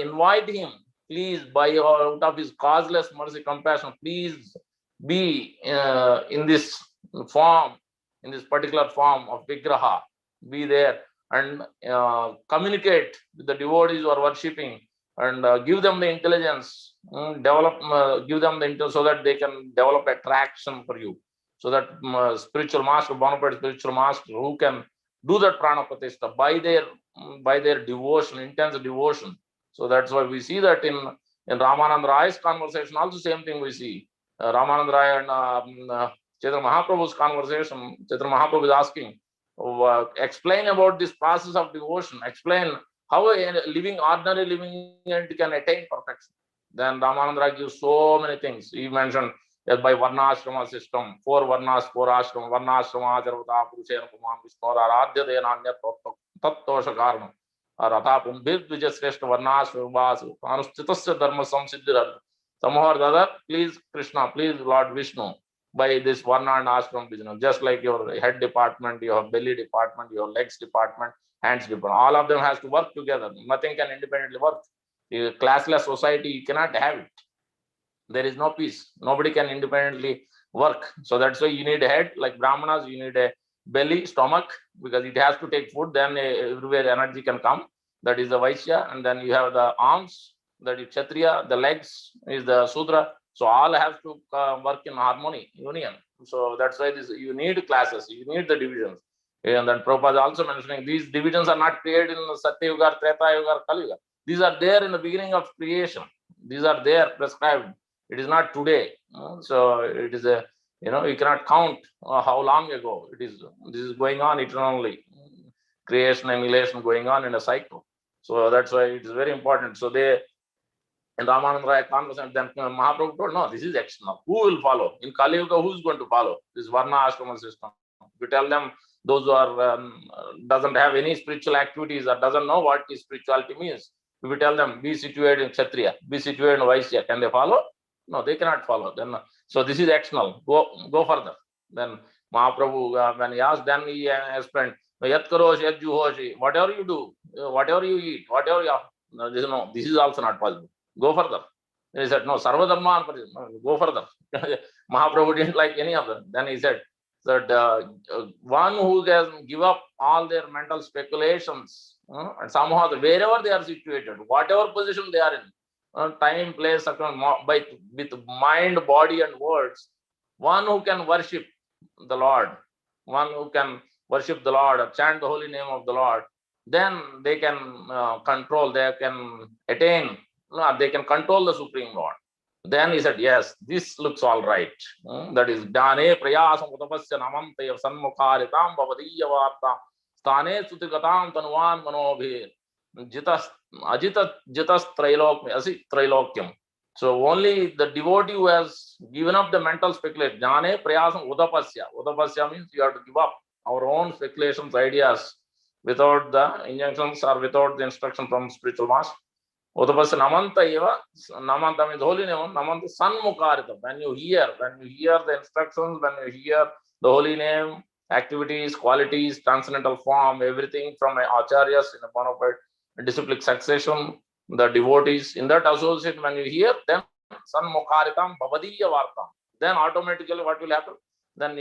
invite him, please, by out of his causeless mercy, compassion, please be in this form, in this particular form of Vigraha, be there and communicate with the devotees who are worshipping, and give them the intelligence, give them the intelligence so that they can develop attraction for you. So that spiritual master, bona fide spiritual master, who can do that prana pratishtha by their devotion, intense devotion. So that's why we see that in Ramananda Rai's conversation, also same thing we see. Ramananda Rai and Chaitanya Mahaprabhu's conversation, Chaitanya Mahaprabhu is asking, explain about this process of devotion, explain how a ordinary living entity can attain perfection. Then Ramananda Rai gives so many things. He mentioned that by Varnashrama system, 4 Varnas, 4 Ashram, Varnashrama, Jarvata, Purushena, Pumam, Vishnu, Aradhya, Dena, Tattosha Karma, Ratha, Pumbir, Vijasreshta, Varnashrama, Vasu, Anustitasya Dharma Samsiddhir. Somehow or the other, please Krishna, please Lord Vishnu, by this Varna and Ashram business, just like your head department, your belly department, your legs department, hands department, all of them has to work together. Nothing can independently work. A classless society, you cannot have it. There is no peace. Nobody can independently work. So that's why you need a head, like Brahmanas, you need a belly, stomach, because it has to take food, then everywhere energy can come. That is the Vaishya. And then you have the arms, that is Kshatriya, the legs is the Sudra. So all have to work in harmony, union. So that's why you need classes, you need the divisions. And then Prabhupada is also mentioning these divisions are not created in Satya Yuga, Treta Yuga, Kali Yuga. These are there in the beginning of creation. These are there prescribed. It is not today. So it is a, you cannot count how long ago it is. This is going on eternally. Creation, annihilation going on in a cycle. So that's why it is very important. So in Ramananda Raya conversation, then Mahaprabhu told, no, this is external. Who will follow? In Kali Yuga, who is going to follow? This Varna Ashrama system. You tell them, those who are doesn't have any spiritual activities or doesn't know what spirituality means, if we tell them, be situated in Kshatriya, be situated in Vaishya, can they follow? No, they cannot follow. Then, so this is external. Go further. Then Mahaprabhu, when he asked, then he explained, Yat karoshi, yat juhoshi, whatever you do, whatever you eat, whatever you no, this is also not possible. Go further. Then he said, no, Sarva Dharma, go further. Mahaprabhu didn't like any of them. Then he said that one who can give up all their mental speculations, and somehow wherever they are situated, whatever position they are in, time, place, with mind, body, and words, one who can worship the Lord, one who can worship the Lord or chant the holy name of the Lord, then they can control, they can attain, they can control the Supreme Lord. Then he said, yes, this looks all right. That is, Dane Prayasam Utapasya Namantaya Sanmukharitam Bhavadiya Varta Stane Sutigatam Tanuan Manobhir Jitas Trailokyam. So only the devotee who has given up the mental speculation, Jnane Prayasam Udapasya. Udapasya means you have to give up our own speculations, ideas, without the injunctions or without the instruction from spiritual master. Udapasya Namanta Eva, Namanta means holy name, Namanta Sanmukharita. When you hear the instructions, when you hear the holy name, activities, qualities, transcendental form, everything from acharyas in a bona fide disciplic succession, the devotees, in that association, when you hear them, Sanmukharitam Bhavadiya Vartam, then automatically what will happen? Then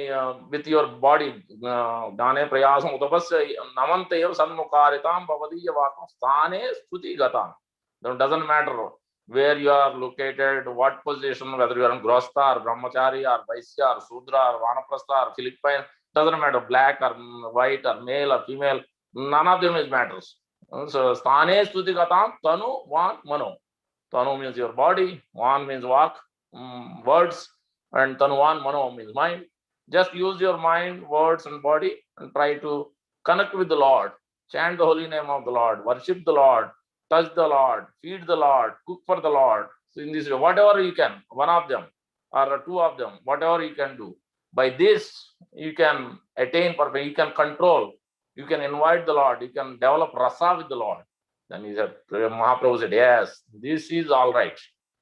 with your body, Dane Prayasam Utapasya Namantayev Sanmukharitam Bhavadiya Vartam Stane Stuti Gatam. It doesn't matter where you are located, what position, whether you are in Grostha or Brahmachari or Vaisya or Sudra or Vanaprastha or Philippine, doesn't matter, black or white or male or female, none of them is matters. So, Sthane Stuti Gatam, Tanu, Van, Mano. Tanu means your body, Van means walk, words, and Tanuvan, Mano means mind. Just use your mind, words, and body and try to connect with the Lord. Chant the holy name of the Lord, worship the Lord, touch the Lord, feed the Lord, cook for the Lord. So in this way, whatever you can, one of them or two of them, whatever you can do. By this, you can attain perfection, you can control, you can invite the Lord, you can develop rasa with the Lord. Then he said, Mahaprabhu said, yes, this is all right.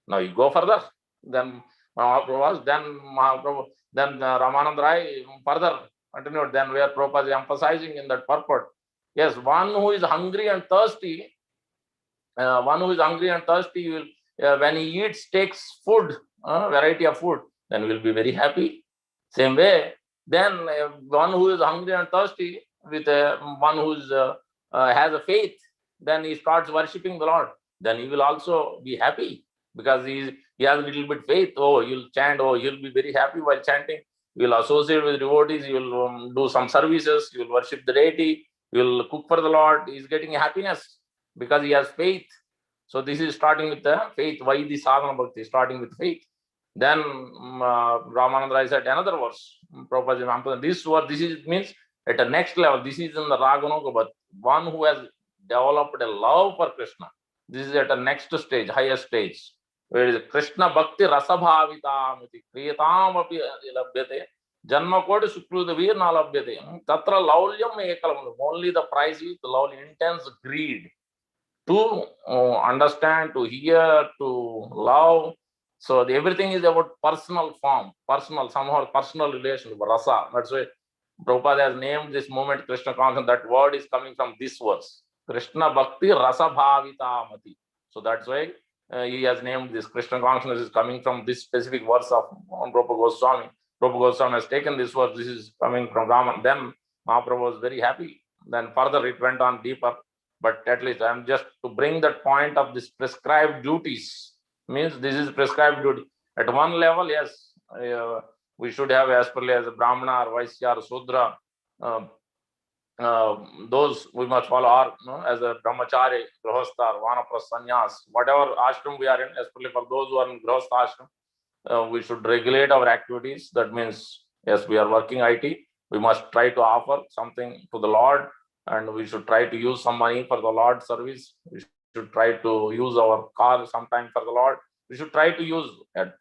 Now you go further. Then Mahaprabhu, then Ramananda Rai further continued, then where Prabhupada is emphasizing in that purport. Yes, one who is hungry and thirsty, will, when he eats, takes food, variety of food, then will be very happy. Same way, then one who is hungry and thirsty with one who has a faith, then he starts worshipping the Lord. then he will also be happy because he has a little bit faith. Oh, you'll chant. Oh, you'll be very happy while chanting. You will associate with devotees. You will do some services. You will worship the deity. You will cook for the Lord. He is getting happiness because he has faith. So this is starting with the faith. Why the sadhana bhakti? Starting with faith. Then Ramananda Rai said another verse. Prabhupada, this means at the next level. This is in the Raganuga, but one who has developed a love for Krishna. This is at the next stage, higher stage, where is Krishna Bhakti Rasabhavitamiti Kriyatam api labhyate Janma Koti Sukruta Virna labhyate Tatra Laulyam Ekalam. Only the price is the love, intense greed to understand, to hear, to love. So everything is about personal form, personal, somehow personal relation, rasa. That's why Prabhupada has named this movement Krishna consciousness. That word is coming from this verse. Krishna Bhakti Rasa Bhavita Mati. So that's why he has named this. Krishna consciousness is coming from this specific verse of Prabhupada Goswami. Prabhupada Goswami has taken this verse. This is coming from Raman. Then Mahaprabhu was very happy. Then further it went on deeper. But at least I am just to bring that point of this prescribed duties. Means this is prescribed duty. At one level, yes, we should have as per as a Brahmana or Vaisya or Sudra. Those we must follow, or as a Brahmachari, Grahastha, Vanaprastha, Sannyas, whatever ashram we are in, especially for those who are in Grahastha ashram, we should regulate our activities. That means, yes, we are working IT. We must try to offer something to the Lord, and we should try to use some money for the Lord service. We should try to use our car sometime for the Lord. We should try to use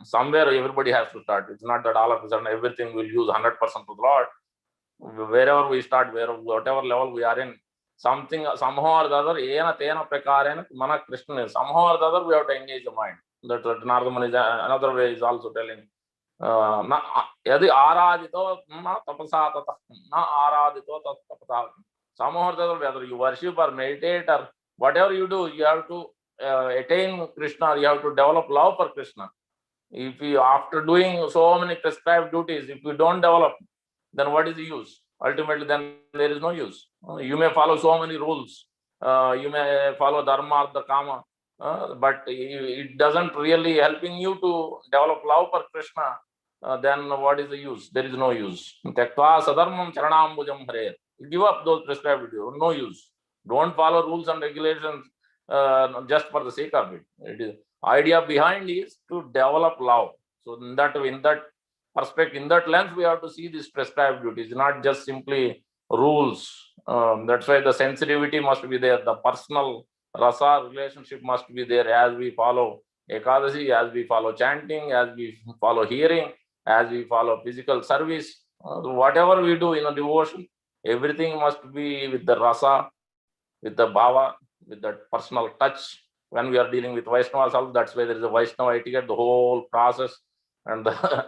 somewhere. Everybody has to start. It's not that all of a sudden everything will use 100% to the Lord. Wherever we start, whatever level we are in, something somehow or the other, ena tena prakarena mana Krishna is somehow or the other we have to engage the mind. That Nardaman is another way is also telling. Yadi aradito na tapasa tata na aradito tapasa. Somehow or the other, whether you worship or meditate or whatever you do, you have to attain Krishna. You have to develop love for Krishna. If you, after doing so many prescribed duties, if you don't develop, then what is the use? Ultimately, then there is no use. You may follow so many rules. You may follow dharma or the kama, but it doesn't really helping you to develop love for Krishna. Then what is the use? There is no use. Tyaktva sadharmam charanambujam hare. Give up those prescribed duties. No use. Don't follow rules and regulations just for the sake of it. It is idea behind is to develop love. So in that perspective, in that lens, we have to see these prescribed duties, not just simply rules. That's why the sensitivity must be there. The personal rasa relationship must be there as we follow Ekadasi, as we follow chanting, as we follow hearing, as we follow physical service. Whatever we do in a devotion, everything must be with the rasa, with the bhava, with that personal touch. When we are dealing with Vaishnavas also, that's why there is a Vaishnava etiquette, the whole process and the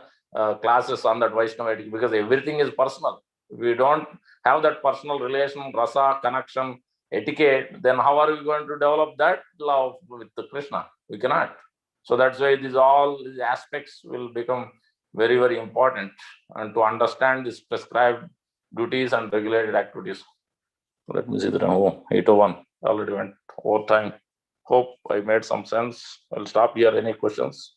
classes on that Vaishnava etiquette, because everything is personal. If we don't have that personal relation, rasa, connection, etiquette, then how are we going to develop that love with the Krishna? We cannot. So that's why all these aspects will become very, very important, and to understand these prescribed duties and regulated activities. Let me see the 801 already went over time. Hope I made some sense. I'll stop here. Any questions?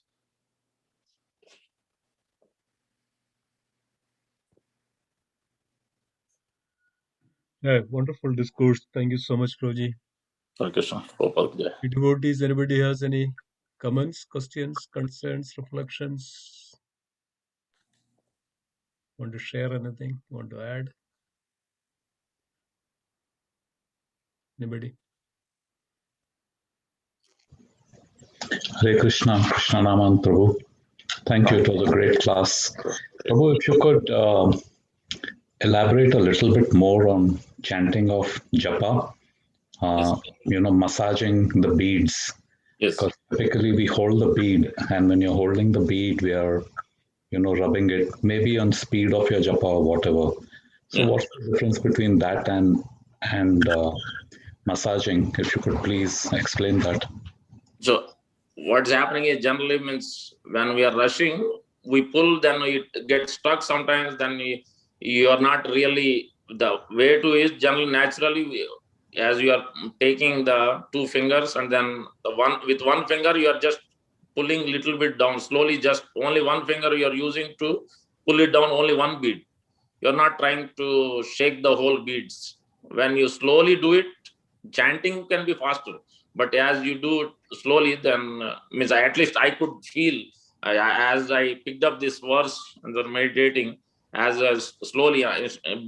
Yeah, wonderful discourse. Thank you so much, Prabhuji. Hare Krishna. Devotees, anybody has any comments, questions, concerns, reflections? Want to share anything? Want to add? Anybody? Hare Krishna, Krishna Naman Prabhu. Thank you. It was a great class. Prabhu, if you could elaborate a little bit more on chanting of japa, massaging the beads. Yes. Because typically we hold the bead, and when you're holding the bead, we are, rubbing it maybe on speed of your japa or whatever. So what's the difference between that and massaging? If you could please explain that. So what's happening is generally means when we are rushing, we pull, then it gets stuck sometimes, then you are not really, the way to is generally naturally as you are taking the two fingers, and then with one finger you are just pulling little bit down slowly, just only one finger you are using to pull it down, only one bead. You're not trying to shake the whole beads. When you slowly do it, chanting can be faster. But as you do it slowly, then means at least I could feel as I picked up this verse and then meditating, as slowly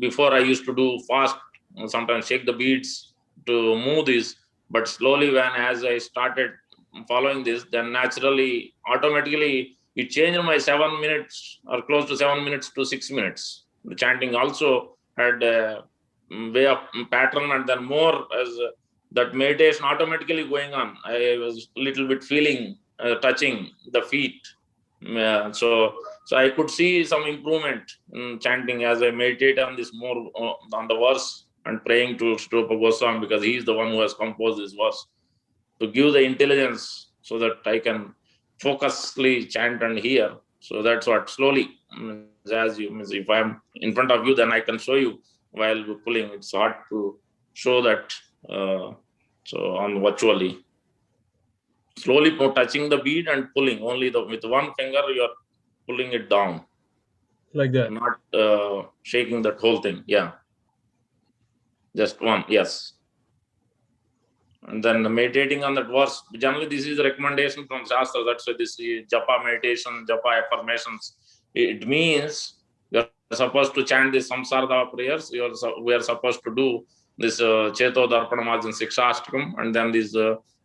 before I used to do fast, sometimes shake the beads to move this. But slowly, when as I started following this, then naturally, automatically, it changed my 7 minutes or close to 7 minutes to 6 minutes. The chanting also had a way of pattern, and then more as that meditation automatically going on. I was a little bit feeling, touching the feet. So I could see some improvement in chanting as I meditate on this more on the verse and praying to Srupa Goswami, because he is the one who has composed this verse, to give the intelligence so that I can focusly chant and hear. So that's what slowly, as you, if I'm in front of you, then I can show you while pulling. It's hard to show that. So on virtually, slowly touching the bead and pulling only with one finger, you're pulling it down, like that, not shaking that whole thing. Yeah, just one. Yes. And then meditating on that verse. Generally, this is a recommendation from Shastra. That's why this is japa meditation, japa affirmations. It means you're supposed to chant this samsarada prayers. We are supposed to do this Cheto Darpanamajin Sikshashtakam, and then this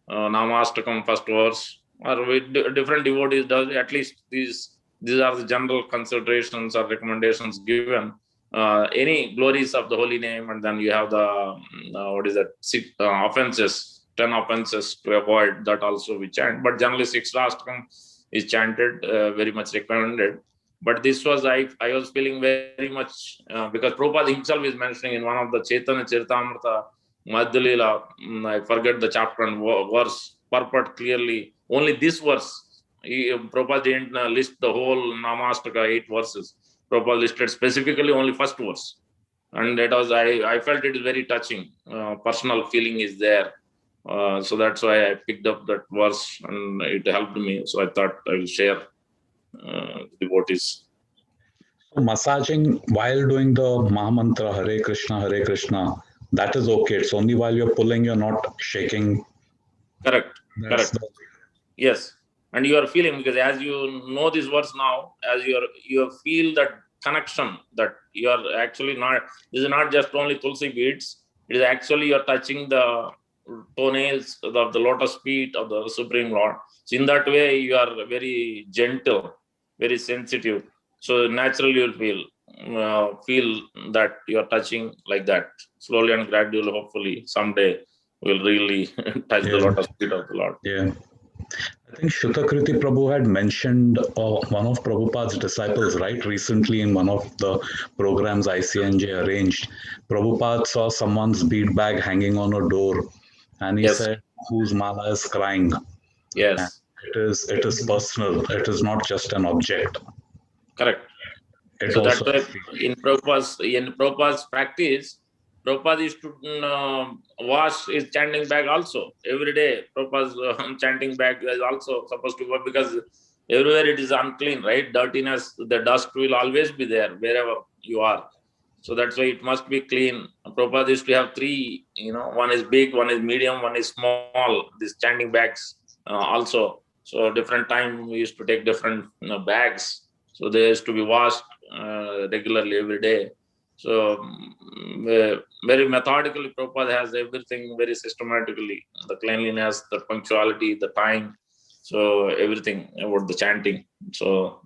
Namastakam first verse. Or with different devotees does at least these are the general considerations or recommendations given. Any glories of the holy name, and then you have the what is that, six offenses, 10 offenses to avoid, that also we chant. But generally Sikshashtakam is chanted, very much recommended. But this was I was feeling very much because Prabhupada himself is mentioning in one of the Chaitanya Charitamrita Madhyalila, I forget the chapter and verse, purport clearly only this verse. Prabhupada didn't list the whole Namastaka 8 verses. Prabhupada listed specifically only first verse, and that was I felt it is very touching. Personal feeling is there, so that's why I picked up that verse and it helped me. So I thought I will share devotees. So massaging while doing the Mahamantra Hare Krishna, that is okay. It's only while you're pulling, you're not shaking. Correct. Correct. Yes. And you are feeling, because as you know this verse now, as you feel that connection, that you are actually not, this is not just only tulsi beads, it is actually you're touching the toenails of the lotus feet of the Supreme Lord. So in that way, you are very gentle, very sensitive. So naturally you'll feel that you are touching like that. Slowly and gradually, hopefully someday we'll really touch the lotus feet of the Lord. Yeah. I think Shutakriti Prabhu had mentioned one of Prabhupada's disciples, right? Recently in one of the programs ICNJ arranged, Prabhupada saw someone's bead bag hanging on a door, and he said, whose mala is crying? Yes. And it is personal. It is not just an object. Correct. So that's why in Prabhupada's practice, Prabhupada is to wash his chanting bag also every day. Prabhupada's chanting bag is also supposed to work, because everywhere it is unclean, right? Dirtiness, the dust will always be there wherever you are. So that's why it must be clean. Prabhupada used to have 3, one is big, one is medium, one is small, these chanting bags also. So different time we used to take different bags. So they used to be washed regularly every day. So very methodically, Prabhupada has everything very systematically, the cleanliness, the punctuality, the time, so everything about the chanting. So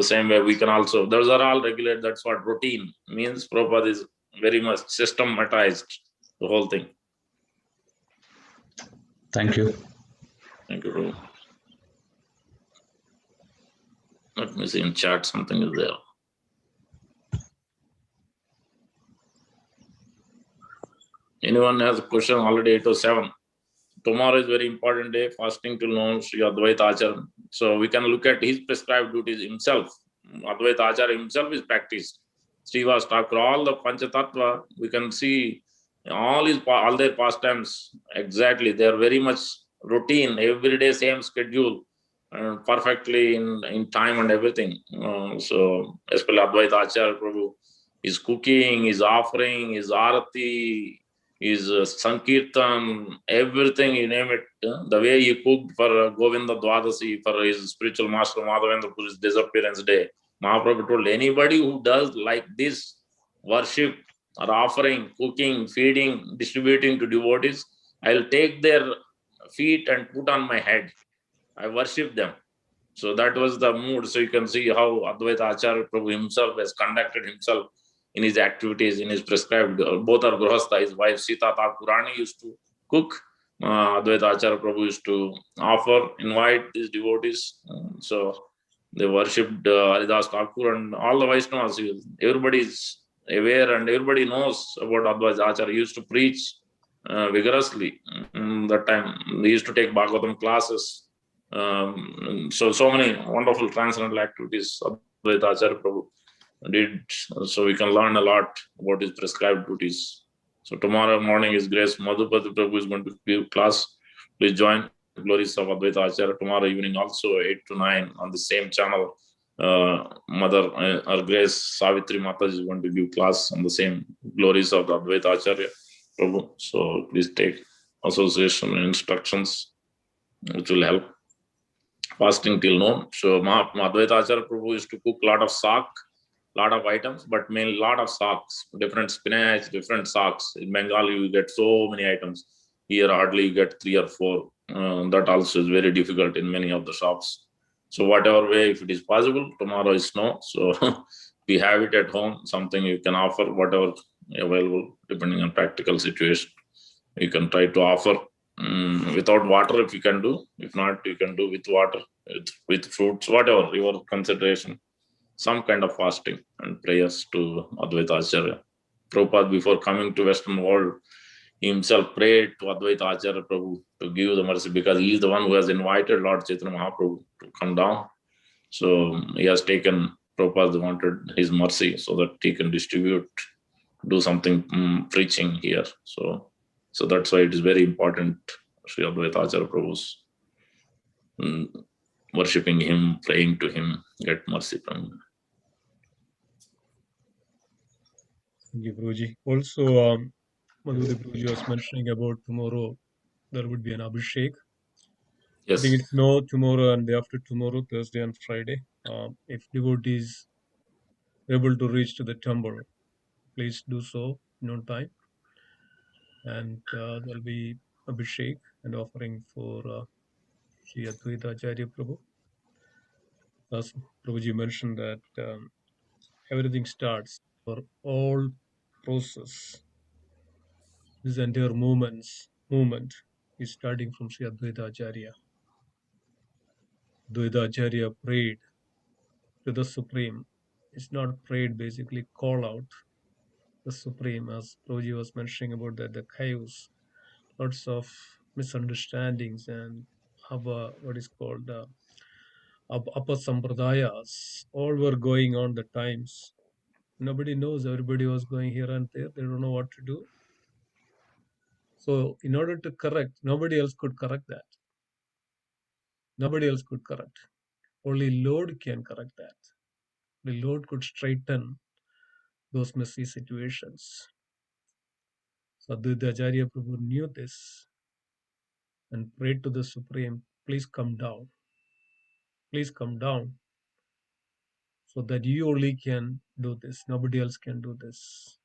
same way we can also, those are all regulated. That's what routine means. Prabhupada is very much systematized, the whole thing. Thank you. Thank you, Prabhu. Let me see in chat, something is there. Anyone has a question? Already 8:07. Tomorrow is very important day, fasting till noon, Sri Advaita Acharya. So we can look at his prescribed duties himself. Advaita Acharya himself is practiced. Srivas Thakur, all the Panchatattva, we can see all their pastimes, exactly. They are very much routine, every day, same schedule, perfectly in time and everything. So, especially Advaita Acharya Prabhu, his cooking, his offering, his arati, his sankirtan, everything, you name it. The way he cooked for Govinda Dwadasi, for his spiritual master Madhavendra for his disappearance day. Mahaprabhu told anybody who does like this, worship or offering, cooking, feeding, distributing to devotees, I'll take their feet and put on my head. I worship them. So that was the mood. So you can see how Advaita Acharya Prabhu himself has conducted himself in his activities, in his prescribed. Both are Grahastha. His wife Sita Thakurani used to cook. Advaita Acharya Prabhu used to offer, invite these devotees. So they worshipped Haridas Thakur and all the Vaishnavas. Everybody is aware and everybody knows about Advaita Acharya. He used to preach vigorously. That time they used to take Bhagavatam classes. So many wonderful transcendental activities Advaita Acharya Prabhu did. So we can learn a lot about his prescribed duties. So tomorrow morning is Grace Madhupati Prabhu is going to give class. Please join Glories of Advaita Acharya tomorrow evening also 8 to 9 on the same channel. Mother or Grace Savitri Mataji is going to give class on the same Glories of the Advaita Acharya Prabhu. So please take association instructions, which will help. Fasting till noon. So Advaita Acharya Prabhu used to cook a lot of saak, lot of items, but mainly lot of socks, different spinach, different socks. In Bengal, you get so many items. Here, hardly you get 3 or 4. That also is very difficult in many of the shops. So whatever way, if it is possible, tomorrow is snow. So we have it at home, something you can offer, whatever available, depending on practical situation. You can try to offer without water if you can do. If not, you can do with water, with fruits, whatever your consideration. Some kind of fasting and prayers to Advaita Acharya. Prabhupada, before coming to Western world, he himself prayed to Advaita Acharya Prabhu to give the mercy because he is the one who has invited Lord Chaitanya Mahaprabhu to come down. So he has taken, Prabhupada wanted his mercy so that he can distribute, do something preaching here. So that's why it is very important, Sri Advaita Acharya Prabhu's worshipping him, praying to him, get mercy from him. Thank you, Guruji. Also, Madhuri Guruji was mentioning about tomorrow there would be an Abhishek. I Yes. think it's no tomorrow and day after tomorrow, Thursday and Friday. If devotees are able to reach to the temple, please do so in on time. And there'll be Abhishek and offering for Sri Advaita Acharya Prabhu. As Prabhuji mentioned that everything starts for all process. This entire movement is starting from Sri Advaita Acharya. Advaita Acharya prayed to the Supreme. It's not prayed, basically call out the Supreme, as Prabhuji was mentioning about that the chaos, lots of misunderstandings and what is called apasampradayas, all were going on the times. Nobody knows, everybody was going here and there, they don't know what to do. So in order to correct, nobody else could correct that. Nobody else could correct. Only Lord can correct that. The Lord could straighten those messy situations. So Advaita Acharya Prabhu knew this and prayed to the Supreme, please come down. Please come down so that you only can do this. Nobody else can do this.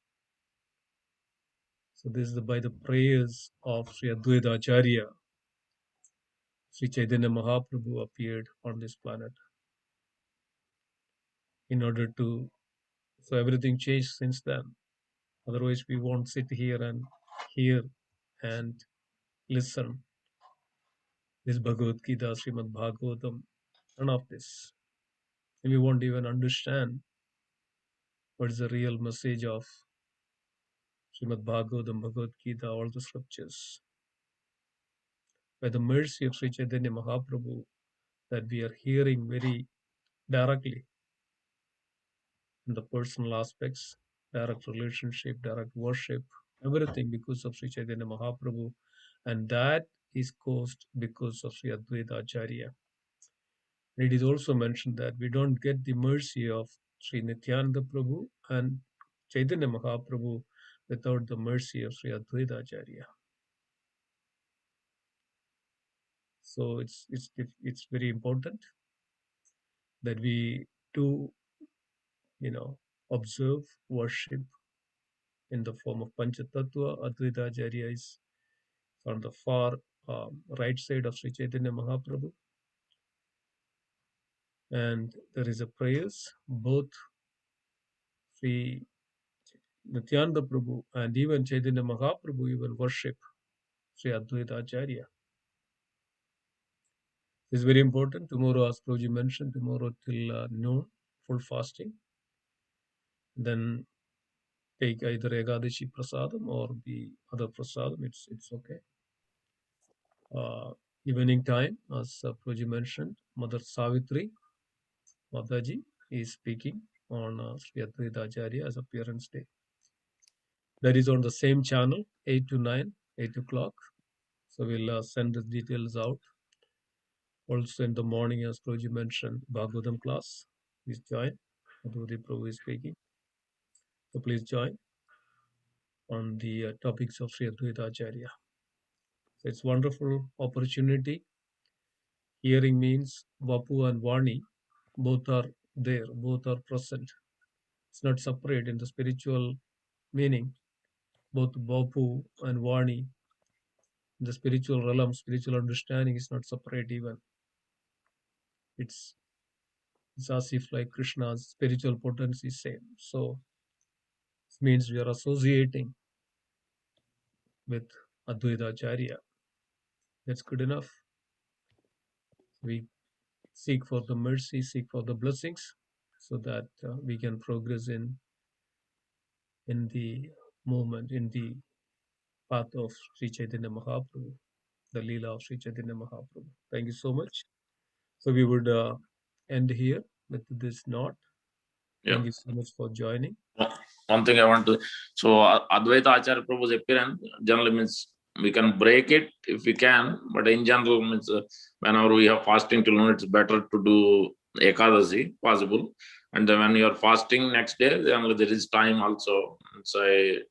So this is by the prayers of Sri Advaita Acharya, Sri Chaitanya Mahaprabhu appeared on this planet in order to, so everything changed since then. Otherwise, we won't sit here and hear and listen this Bhagavad Gita, Srimad Bhagavatam, none of this. And we won't even understand what is the real message of Srimad Bhagavatam, Bhagavad Gita, all the scriptures. By the mercy of Sri Chaitanya Mahaprabhu, that we are hearing very directly in the personal aspects, direct relationship, direct worship, Everything because of Sri Chaitanya Mahaprabhu, and that is caused because of Sri Advaita Acharya. It is also mentioned that we don't get the mercy of Sri Nityananda Prabhu and Chaitanya Mahaprabhu without the mercy of Sri Advaita Acharya. So it's very important that we do, observe, worship in the form of Panchatattva. Advaita Acharya is on the far right side of Sri Chaitanya Mahaprabhu. And there is a prayers, both Sri Nityananda Prabhu and even Chaitanya Mahaprabhu even worship Sri Advaita Acharya. It's very important. Tomorrow, as Prabhuji mentioned, tomorrow till noon, full fasting. Then take either Ekadashi Prasadam or the other Prasadam. It's okay. Evening time, as Prabhuji mentioned, Mother Savitri, Mataji, is speaking on Sri Advaita Acharya as appearance day. That is on the same channel, 8 to 9, 8 o'clock. So we'll send the details out. Also in the morning, as Prabhuji mentioned, Bhagavatam class. Please join. Advaita Prabhu is speaking. So please join on the topics of Sri Advaita Acharya. So it's wonderful opportunity. Hearing means Vapu and Vani, both are there, both are present. It's not separate in the spiritual meaning. Both Vapu and Vani, the spiritual realm, spiritual understanding is not separate even. It's as if like Krishna's spiritual potency is same. So it means we are associating with Advaita Acharya. That's good enough. We seek for the mercy, seek for the blessings, so that we can progress in the movement, in the path of Sri Chaitanya Mahaprabhu, the Leela of Sri Chaitanya Mahaprabhu. Thank you so much. So we would end here with this note. Thank you so much for joining. One thing I want to, so Advaita Acharya Prabhu's appearance generally means we can break it if we can, but in general means whenever we have fasting till noon, it's better to do Ekadasi possible. And then when you are fasting next day, then there is time also. So I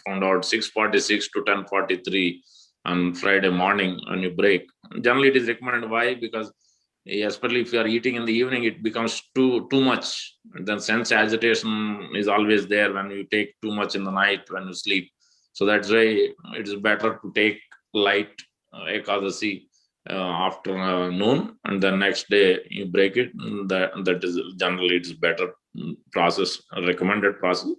found out 6:46 to 10:43 on Friday morning when you break. Generally it is recommended. Why? Because especially if you are eating in the evening, it becomes too much. And then sense agitation is always there when you take too much in the night when you sleep. So that's why it is better to take light Ekadasi after noon, and then next day you break it. That is generally it's better process, recommended process,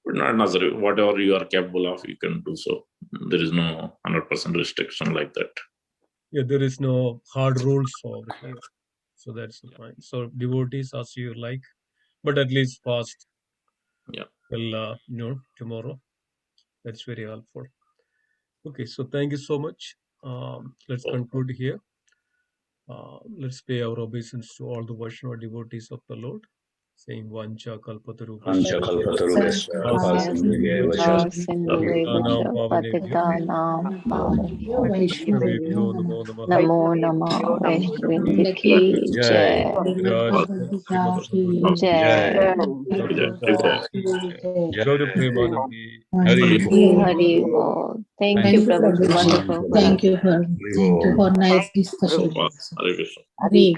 but not necessary. Whatever you are capable of, you can do so. There is no 100% restriction like that. Yeah, there is no hard rules over here. So that's the point. So devotees, as you like, but at least fast. Yeah. Till tomorrow. That's very helpful. Okay, so thank you so much. Let's conclude here. Let's pay our obeisance to all the Vaishnava devotees of the Lord, saying Vancha Kalpatarubhasya Nam Pavanebhyo Vaishnavebhyo Namo Namaha Namo Namah Vaishnavi Jai Jai Gaura Premanandi Hari Bol. Thank you, Prabhu. Wonderful. Thank you for nice discussion. Hare Krishna. Hari.